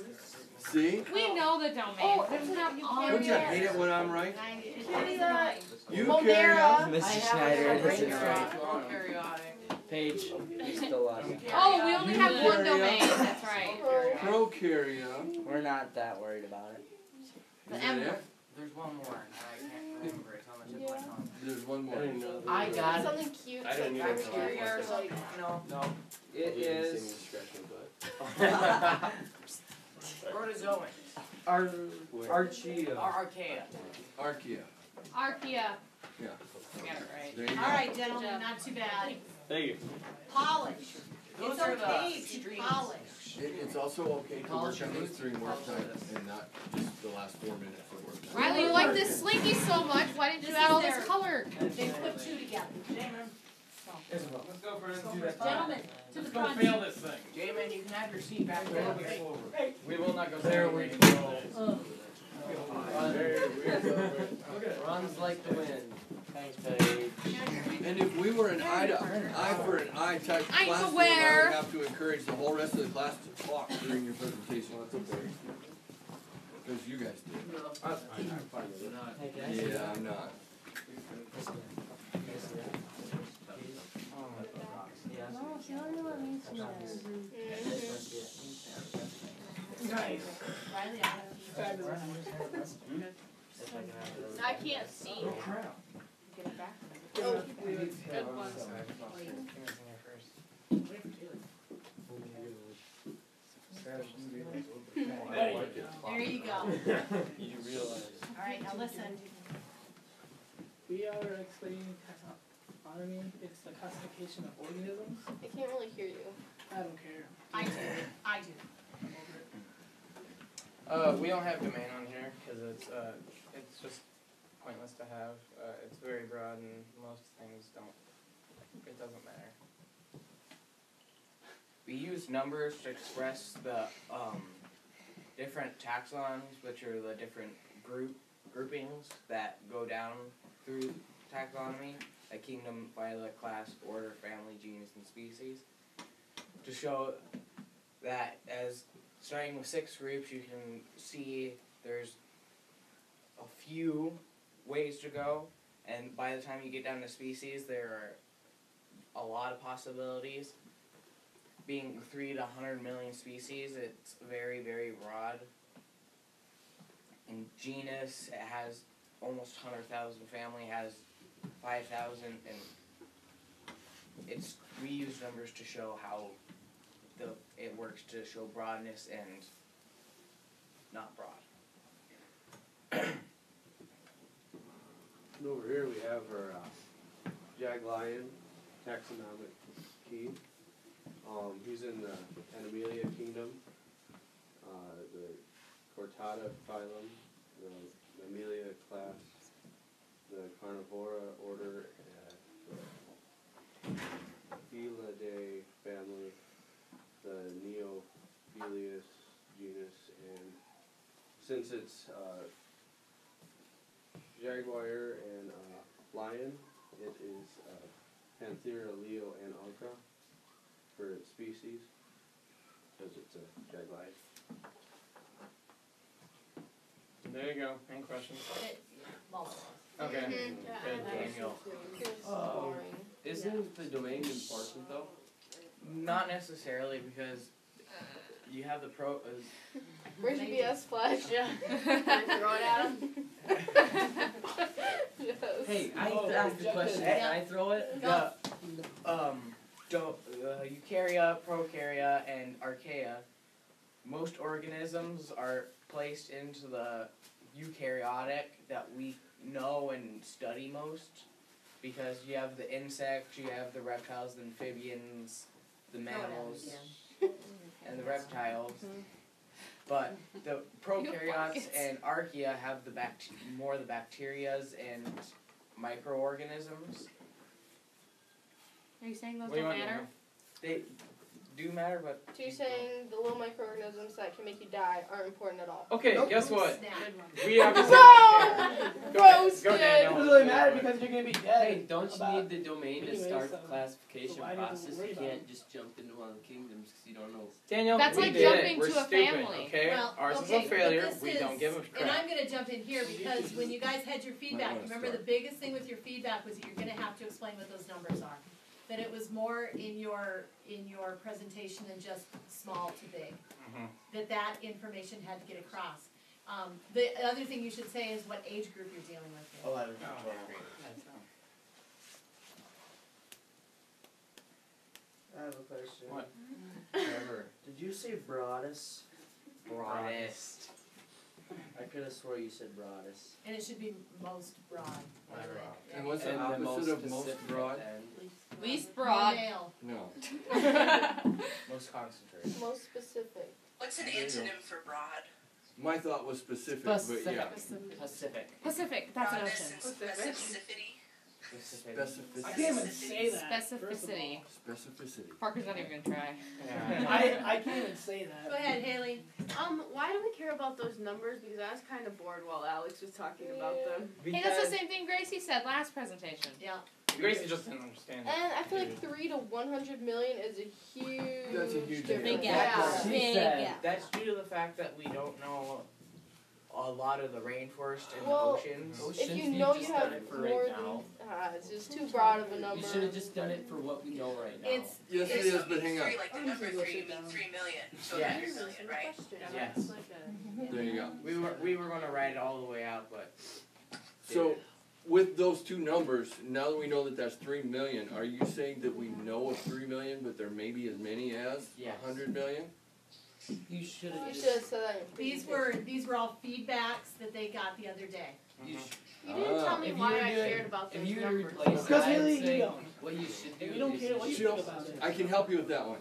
See? We know the domain. Oh, There's not Don't you hate it when I'm right? You Moldera. carry on. Mr. Schneider, it isn't right. Periodic. Page, you're still on. Oh, we only have 1 domain. That's right. Prokaryote. We're not that worried about it. Is that it? There's one more, and I can't remember it. How much is my phone? There's one more. I got it. Something cute. I didn't like even bacteria know. or like. No. It is Protozoan. Archaea. Archaea. Archaea. Archaea. Yeah. I got it right. There you go. All right, gentlemen, not too bad. Thank you. Polish. Those It's are the okay to streams. polish. It's also okay to work on these during work time and not just the last 4 minutes of work time. Riley, you like this slinky so much. Why didn't you This add is all this their- color? They put 2 together. Let's go for it. Do that. Gentlemen, to the Let's go front. fail this thing. J-Man, you can have your seat back there. We will not go There there. we go. Runs like the wind. Thanks, Paige. And if we were an eye for an eye type I'm class, aware. I would have to encourage the whole rest of the class to talk during your presentation. That's okay. Because you guys did. Yeah, I'm not. Riley, I can't see. get it back. Oh, Good one. There you go. You realize. All right, now listen. We are explaining taxonomy. It's the classification of organisms. I can't really hear you. I don't care. I do. I'm over it. We don't have domain on here because it's just pointless to have. It's very broad and most things don't. It doesn't matter. We use numbers to express the different taxons, which are the different groupings that go down through taxonomy, a kingdom, phyla, class, order, family, genus, and species, to show that as starting with 6 groups, you can see there's a few ways to go, and by the time you get down to species, there are a lot of possibilities. Being 3 to 100 million species, it's very, very broad. In genus, it has almost 100,000. Family has 5,000, and we use numbers to show how it works to show broadness and not broad. And over here we have our Jaglion taxonomic key. He's in the Animalia kingdom, the Chordata phylum, the Mammalia class, the Carnivora order, the Felidae family, the Neophilius genus, and since it's jaguar and lion, it is Panthera, Leo, and Anka for its species, because it's a jaguar. There you go. Any questions? Multiple. Okay. Mhm. Daniel. Isn't the domain important though? Not necessarily, because you have the pro. Where's your BS flash? Yeah. Throw it at him. Yes. Hey, I asked the question. Can I throw it? The Eukarya, Prokarya, and Archaea, most organisms are placed into the eukaryotic that we know and study most, because you have the insects, you have the reptiles, the amphibians, the mammals, and the reptiles. But the prokaryotes and archaea have the more the bacterias and microorganisms. Are you saying those What do you don't want to matter? know? do matter, but. So you're saying the little microorganisms that can make you die aren't important at all? Okay, guess what? Snap. We obviously. Roasted! Go, It Daniel. doesn't really matter because you're gonna be dead. Hey, don't you about- need the domain to anyway, start so- the classification so why do you process? worry You about can't just jump into one of the kingdoms because you don't know. Daniel, That's we like did jumping it. We're to a stupid, family. okay? Well, Ours okay, is a failure. but this We is- don't give a And crap. I'm gonna jump in here because when you guys had your feedback, wanna remember the start. biggest thing with your feedback was that you're gonna have to explain what those numbers are. That it was more in your presentation than just small to big. That information had to get across. The other thing you should say is what age group you're dealing with here. 11 to 12. I have a question. What? Trevor, did you say broadest? Broadest. I could have swore you said broadest. And it should be most broad. Whatever. And what's the And opposite of most specific broad? then. Least More broad. male. No. Most concentrated. Most specific. What's an antonym for broad? My thought was specific, but yeah. Pacific. Pacific. That's an Broadness ocean. and specificity. Specific. I can't even say that. Specificity. Specificity. Parker's not even gonna try. I can't even say that. Go ahead, Haley. Why do we care about those numbers? Because I was kind of bored while Alex was talking about them. Hey, that's the same thing Gracie said last presentation. Yeah. Gracie just didn't understand it. And I feel like 3 to 100 million is a huge That's a huge difference. Big gap. She Big said gap. that's due to the fact that we don't know a lot of the rainforest and Well, the oceans. If you know you have more than... it's just too broad of a number. You should have just done it for what we know right now. It's Yes, it is, but hang on. Three, like the number 3, you mean 3 million. So Yes. 100 million, right? Yes. There you go. We were gonna write it all the way out, but So, with those two numbers, now that we know that that's 3 million, are you saying that we know of 3 million, but there may be as many as Yes. 100 million? you should You have should just have said that in these were all feedbacks that they got the other day. you You didn't tell me If why you I were cared about if those you numbers. replace it, Because I'd Haley, say you don't. what you should do We don't is care what you She'll- think about it. I can help you with that one.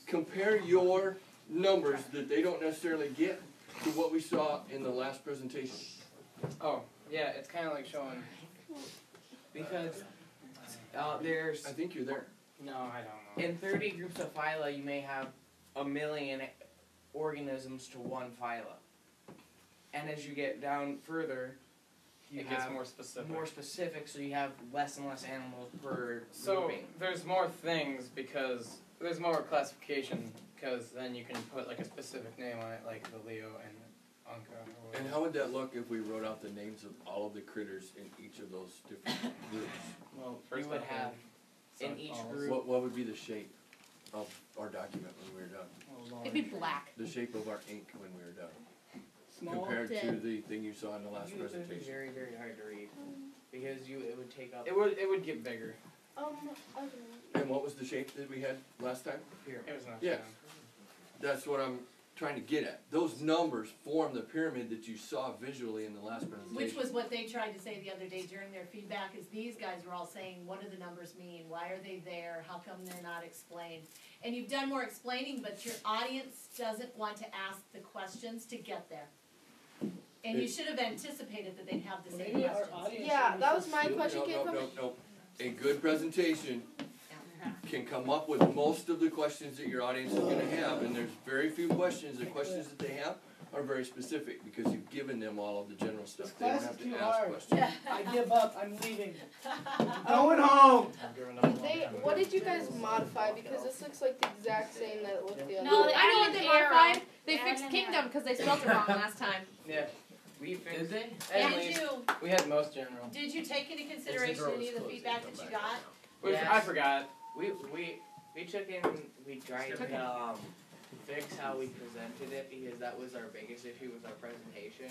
Compare your numbers that they don't necessarily get to what we saw in the last presentation. Oh, yeah, it's kind of like showing. because there's I think you're there. No, I don't know. in 30 groups of phyla you may have 1 million organisms to one phyla, and as you get down further, you It have gets more specific. more specific, so you have less and less animals per So grouping. there's more things because there's more classification because then you can put like a specific name on it, like the Leo and Anka. Or And whatever. how would that look if we wrote out the names of all of the critters in each of those different groups? Well, You first would off, have in some each falls. group. What would be the shape of our document when we were done? Oh, Lord. It'd be black. The shape of our ink when we were done, Small. compared to the thing you saw in the last It would be presentation. very, very hard to read because it would take up. It would get bigger. I don't know. And what was the shape that we had last time? Here. It was not. Yeah. That's what I'm trying to get at. Those numbers form the pyramid that you saw visually in the last presentation. Which was what they tried to say the other day during their feedback, is these guys were all saying, what do the numbers mean? Why are they there? How come they're not explained? And you've done more explaining, but your audience doesn't want to ask the questions to get there. And you should have anticipated that they'd have the same Maybe our questions. audience Yeah, should that be was my so question. stupid. Came from No. A good presentation can come up with most of the questions that your audience is going to have, and there's very few questions. The questions that they have are very specific because you've given them all of the general stuff. This They don't class have is too to ask hard. questions. I give up. I'm leaving. Going home. What did you guys modify? Because this looks like the exact same that it looked the other No, day. I know what they Arrow. modified. They fixed Kingdom because they spelled it wrong last time. Yeah. We fixed it. At Did least you, we had most general. did you take into consideration any of the feedback that you got? Which Yes. I forgot. We took in, we tried to fix how we presented it because that was our biggest issue with our presentation.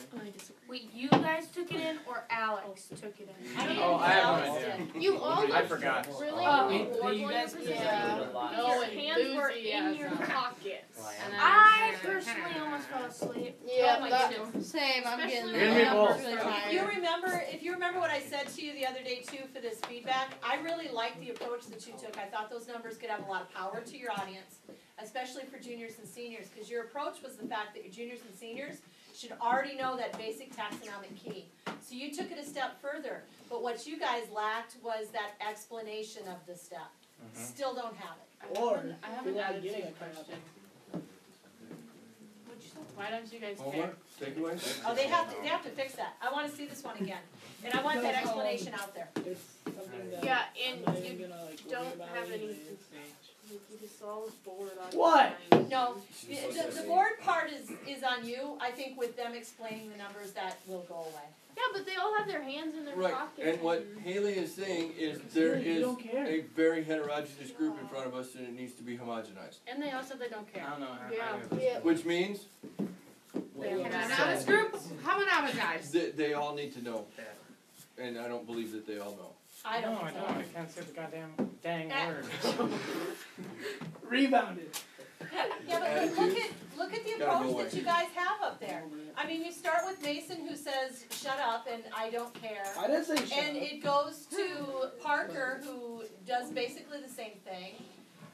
Wait, you guys took it in or Alex took it in? I don't Oh, know I have no if idea. Alex did. You all I forgot. really Oh, horrible you in guys your presented presentation. a lot. Your hands were in your pockets. And then I personally almost fell asleep. Yeah, Oh, that, too. same. I'm getting Especially You're gonna be I'm both. really If tired. you remember what I said to you the other day too for this feedback, I really liked the approach that you took. I thought those numbers could have a lot of power to your audience, especially for juniors and seniors, because your approach was the fact that your juniors and seniors should already know that basic taxonomic key. So you took it a step further, but what you guys lacked was that explanation of the step. still don't have it. Or I haven't without added getting to a the question. What'd you say? Why don't you guys care? Homework, takeaway? Oh, they have to fix that. I wanna see this one again. And I want that explanation out there. it's something that Yeah, I'm and not even you gonna like don't worry about have any. anyways. You just solve board on What? No, the board part is on you. I think with them explaining the numbers, that will go away. Yeah, but they all have their hands in their Right, pockets. and what Haley is saying is there You is don't care. a very heterogeneous group in front of us and it needs to be homogenized. And they also they don't care. I don't know. Yeah. Which means This group, how about guys? they all need to know. And I don't believe that they all know. I don't. I don't. I can't say the goddamn dang word. Rebounded. Yeah, but look at the approach that you guys have up there. I mean, you start with Mason, who says, shut up, and I don't care. I didn't say shut And up. it goes to Parker, who does basically the same thing.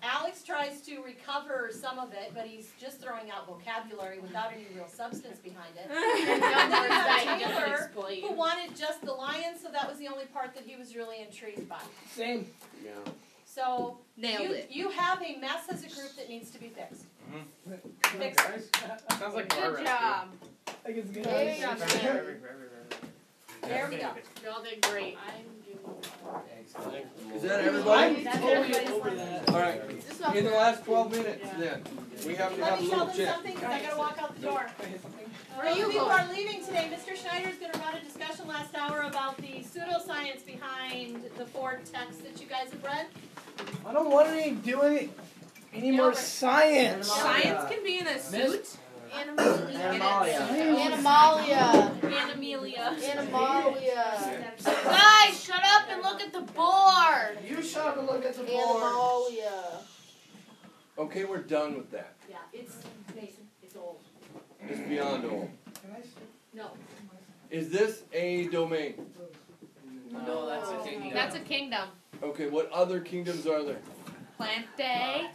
Alex tries to recover some of it, but he's just throwing out vocabulary without any real substance behind it. And then you have Taylor, who wanted just the lion, so that was the only part that he was really intrigued by. Same. Yeah. So Nailed it. you have a mess as a group that needs to be fixed. Fix it. Sounds like Good job. I think it's good. There you go. There we go. Y'all did great. Is that everybody? That's Totally everybody's over one. that. All right. In the last 12 minutes, then we have to Let have a me tell little them chat. something, because I gotta walk out the door. Where are you People going? are leaving today. Mr. Schneider's gonna run a discussion last hour about the pseudoscience behind the 4 texts that you guys have read. I don't want to do any more Albert. science. Science can be in a suit. Animalia. Guys, shut up and look at the board. You shut up and look at the board. Animalia. Okay, we're done with that. Yeah, it's Mason. It's old. It's beyond old. No. Is this a domain? No, that's a kingdom. That's a kingdom. Okay, what other kingdoms are there? Plant day,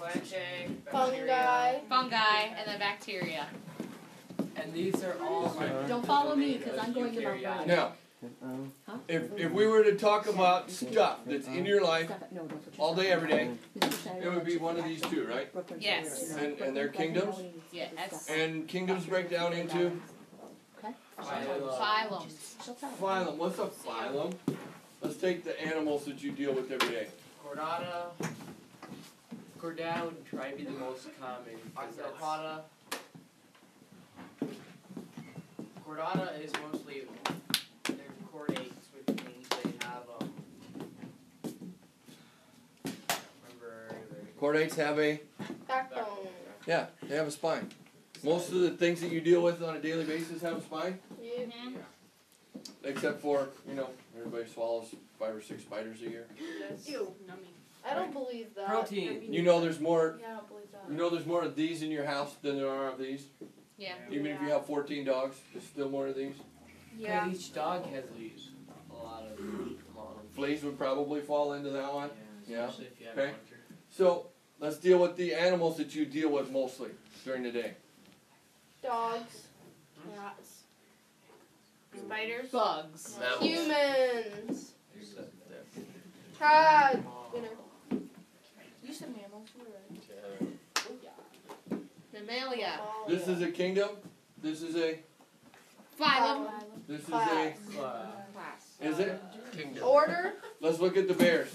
fungi, and then bacteria. And these are all. Don't follow me, because I'm going to Mount Brian. Now, if we were to talk about stuff that's in your life all day, every day, it would be one of these 2, right? Yes. And they're kingdoms? Yes. And kingdoms break down into? Phylums. Phylum. What's a phylum? Let's take the animals that you deal with every day. Chordata would probably be the most common. Chordata is mostly they're chordates, which means they have Chordates have a Backbone. Yeah, they have a spine. Most of the things that you deal with on a daily basis have a spine, Yeah. except for everybody swallows 5 or 6 spiders a year. Ew, nummy. I don't believe that. protein. You know there's more. Yeah, I don't believe that. You know there's more of these in your house than there are of these. Yeah. Even if you have 14 dogs, there's still more of these. Yeah. But each dog has a lot of them. Fleas would probably fall into that one. Yeah. Especially if you have Okay. a bunch of- So let's deal with the animals that you deal with mostly during the day. Dogs. Rats. Spiders. Bugs. Humans. Cat. Dinner. You said mammals. You were right. Mammalia. This is a kingdom. This is a. Phylum. This is a. Class. Is it? Kingdom. Order. Let's look at the bears.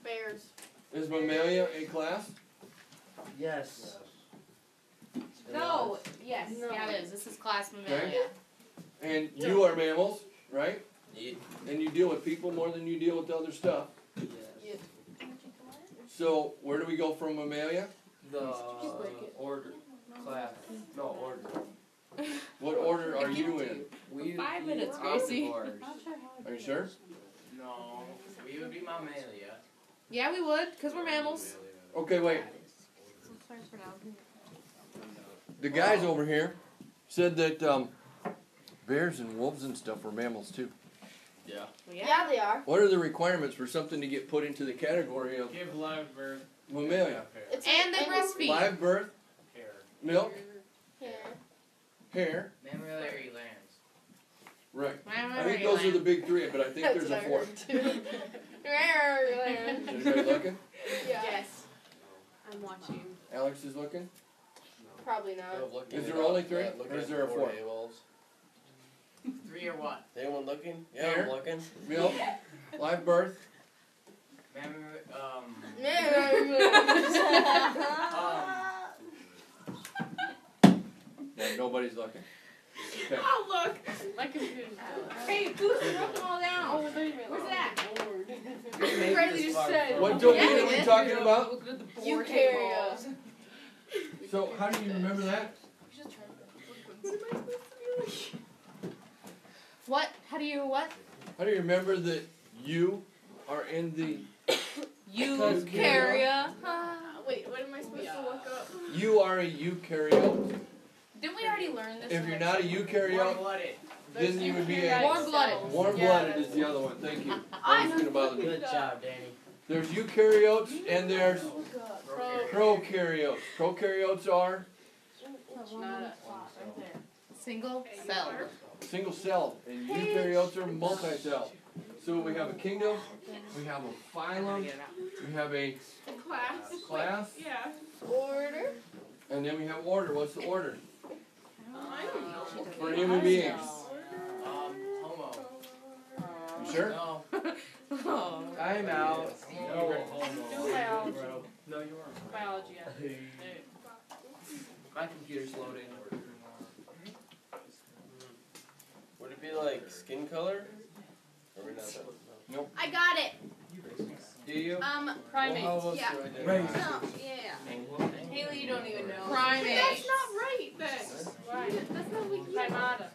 Bears. Is Mammalia a class? Yes. No. Yes. No. Yeah, it is. This is class Mammalia. And you are mammals, right? Yeah. And you deal with people more than you deal with other stuff. Yeah. So where do we go from Mammalia? The order class. No order. What order are you in? We 5 minutes, are Gracie. omnivores. Are you sure? No, we would be mammalia. Yeah, we would, because we're mammals. Okay, wait. The guys over here said that bears and wolves and stuff were mammals too. Yeah. Yeah, they are. What are the requirements for something to get put into the category of Give live birth. mammalia? It's And they breastfeed. Live birth, Hair. milk, Hair. hair. Mammillary glands. Right. I Mammary think those are the gland. big 3, but I think That's there's what a I 4th. heard too. Anybody looking? Yeah. Yes. I'm watching. Alex is looking? Probably not. Is there only 3? Or is there a 4? 3 or what? Is anyone looking? Yeah, Here. I'm looking. Milk? Live birth? Yeah, nobody's looking. Okay. Oh, look! My computer's Hey, who's wrote them all down? Oh, wait a minute. Where's that? Bradley just said. What domain are we talking about? Eukaryotes. So how do you remember that? What? How do you what? How do you remember that you are in the Eukarya. Wait, what am I supposed to look up? You are a eukaryote. Didn't we already learn this? If you're not a eukaryote, then you would be a warm-blooded. Warm-blooded is the other one. Thank you. That's gonna bother me. Good job, Danny. There's eukaryotes and there's prokaryotes. Prokaryotes are Single cell. single cell, and eukaryotes are multi-cell. So we have a kingdom, we have a phylum, we have a class, Yeah. Order. and then we have order. What's the order? I don't know. For human beings. Homo. You sure? No. I'm out. No. Biology. No, you weren't. Biology. My computer's loading. Would it be like skin color? Or we not done? Nope. I got it. Do you? Primates. Well, how else Yeah. do I do it? No, yeah. Haley, you don't even know. Primates. That's not right then. That's not what you Primata.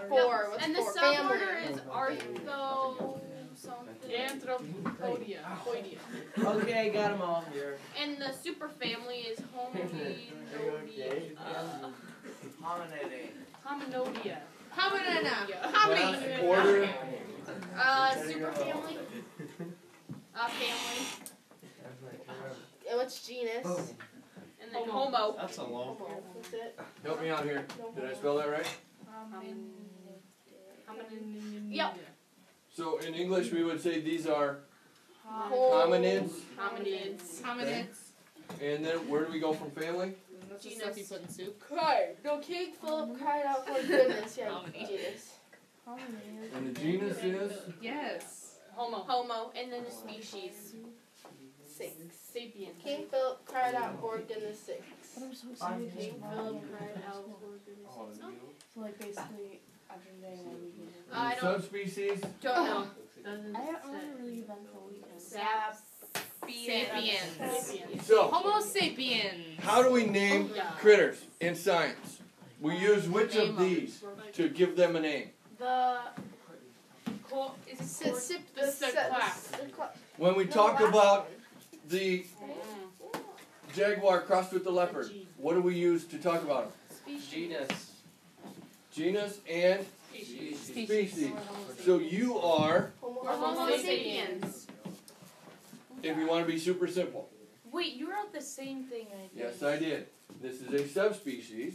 4. What's And the 4? suborder Family. is artho something. Anthropodia. Okay, got them all here. And the superfamily is Hominodia. Hominidae. Hominodia. Hominina. Class, order, Superfamily. Family. And what's genus? And then Homo. That's a long. That's it. help me out here. Did I spell that right? Yep. So in English we would say these are Hominids. hominids. Hominids. And then where do we go from family? That's the stuff you put in soup. Cried. No, King Philip cried out for goodness. Yeah, genus. And the genus is? Yes. Homo. And then the species. 6. Sapien. King Philip cried out for goodness 6. King Philip cried out for goodness 6. So like basically after the day and weekend. I don't Subspecies? know. I don't really eventful weekend. Sapiens. So, Homo sapiens. how do we name critters in science? We use which of these to give them a name? The is it the class? When we talk about the jaguar crossed with the leopard, what do we use to talk about them? Genus. Genus and species. So you are, Homo sapiens. if you want to be super simple. Wait, you wrote the same thing I did. Yes, I did. This is a subspecies,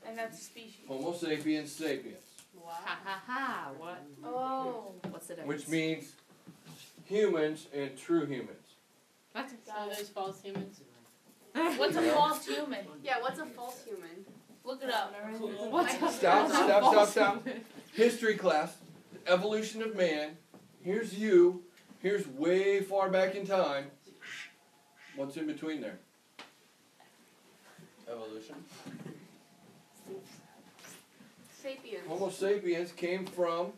And that's a species. Homo sapiens sapiens, Ha ha ha. What? Oh. What's the difference? which means humans and true humans. What? So there's false humans. What's a false human? Yeah, what's a false human? Look it up. What's Stop. History class, the evolution of man. Here's you. Here's way far back in time. What's in between there? Evolution. Sapiens. Homo sapiens came from,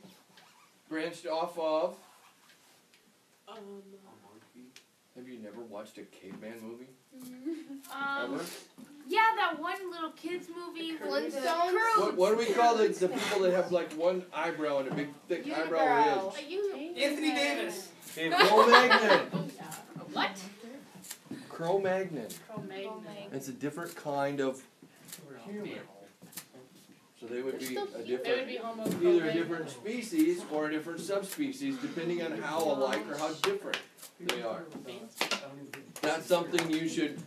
branched off of. Have you never watched a caveman movie? Ever? Yeah, that one little kids movie. Flintstones? What do we call the people that have like one eyebrow and a big thick eyebrow ridge? Anthony Davis. Cro-Magnon. What? Cro-Magnon. It's a different kind of human. So they would be a different, either a different species or a different subspecies, depending on how alike or how different they are. That's something you should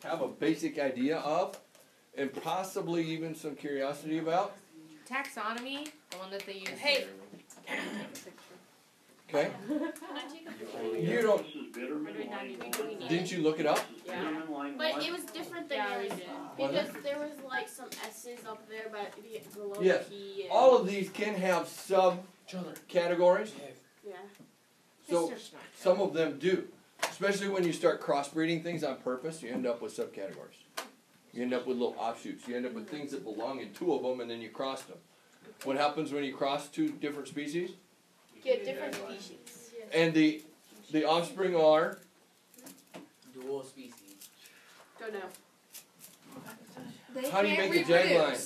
have a basic idea of, and possibly even some curiosity about. Taxonomy, the one that they use. Hey. Okay? You don't. Didn't you look it up? Yeah. But it was different than yours. Because there was like some S's up there, but below Yes. the P. And All of these can have subcategories. yeah. So some of them do. Especially when you start crossbreeding things on purpose, you end up with subcategories. You end up with little offshoots. You end up with things that belong in two of them, and then you cross them. What happens when you cross two different species? Get different species. And the offspring are? Dual species. Don't know. How do you make a jag line?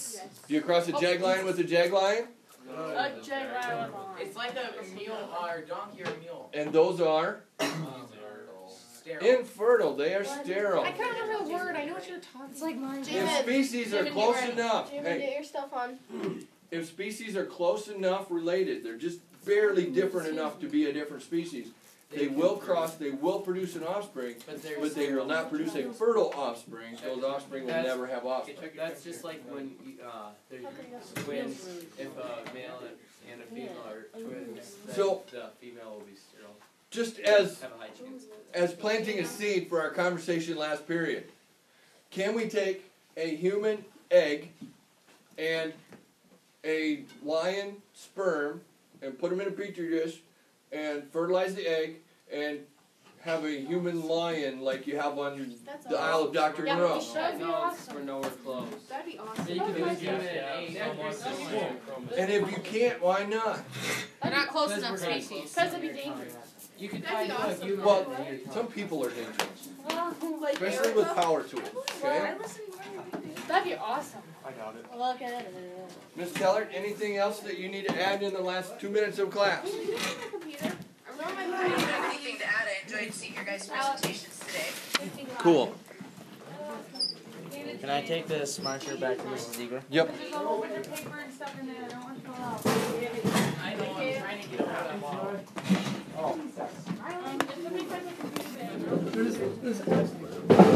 Do you cross a jag line with a jag line? A jag line. It's like a mule or a donkey or a mule. And those are? Infertile. They are sterile. I can't remember the word. I know what you're talking about. It's like mine. If species are close enough, Jamie, hey, get your stuff on. if species are close enough related, they're just barely different enough to be a different species, they will cross, they will produce an offspring, but they will not produce a fertile offspring. Those offspring will never have offspring. That's just like when they're twins, if a male and a female are twins, then So, the female will be sterile. just Have a high chance. as planting a seed for our conversation last period, can we take a human egg and a lion sperm and put them in a petri dish and fertilize the egg and have a human lion like you have on the Isle of Dr. Monroe? That'd be awesome. We're nowhere close. That'd be awesome. You can do a human and egg. And if you can't, why not? They're not close enough species. Because it'd be dangerous. You can That'd be find a awesome. human. Well, some people are dangerous, especially with power tools. Okay, That'd be awesome. I got it. Look at it. Ms. Tellert, anything else that you need to add in the last 2 minutes of class? Computer. I'm on my I don't have anything to add. I enjoyed seeing your guys' presentations today. Cool. Can I take this marker back to Mrs. Eager? Yep. There's a whole bunch of paper and stuff in there. I don't want to fill out. I know, I'm trying to get over that wall. Somebody find the computer.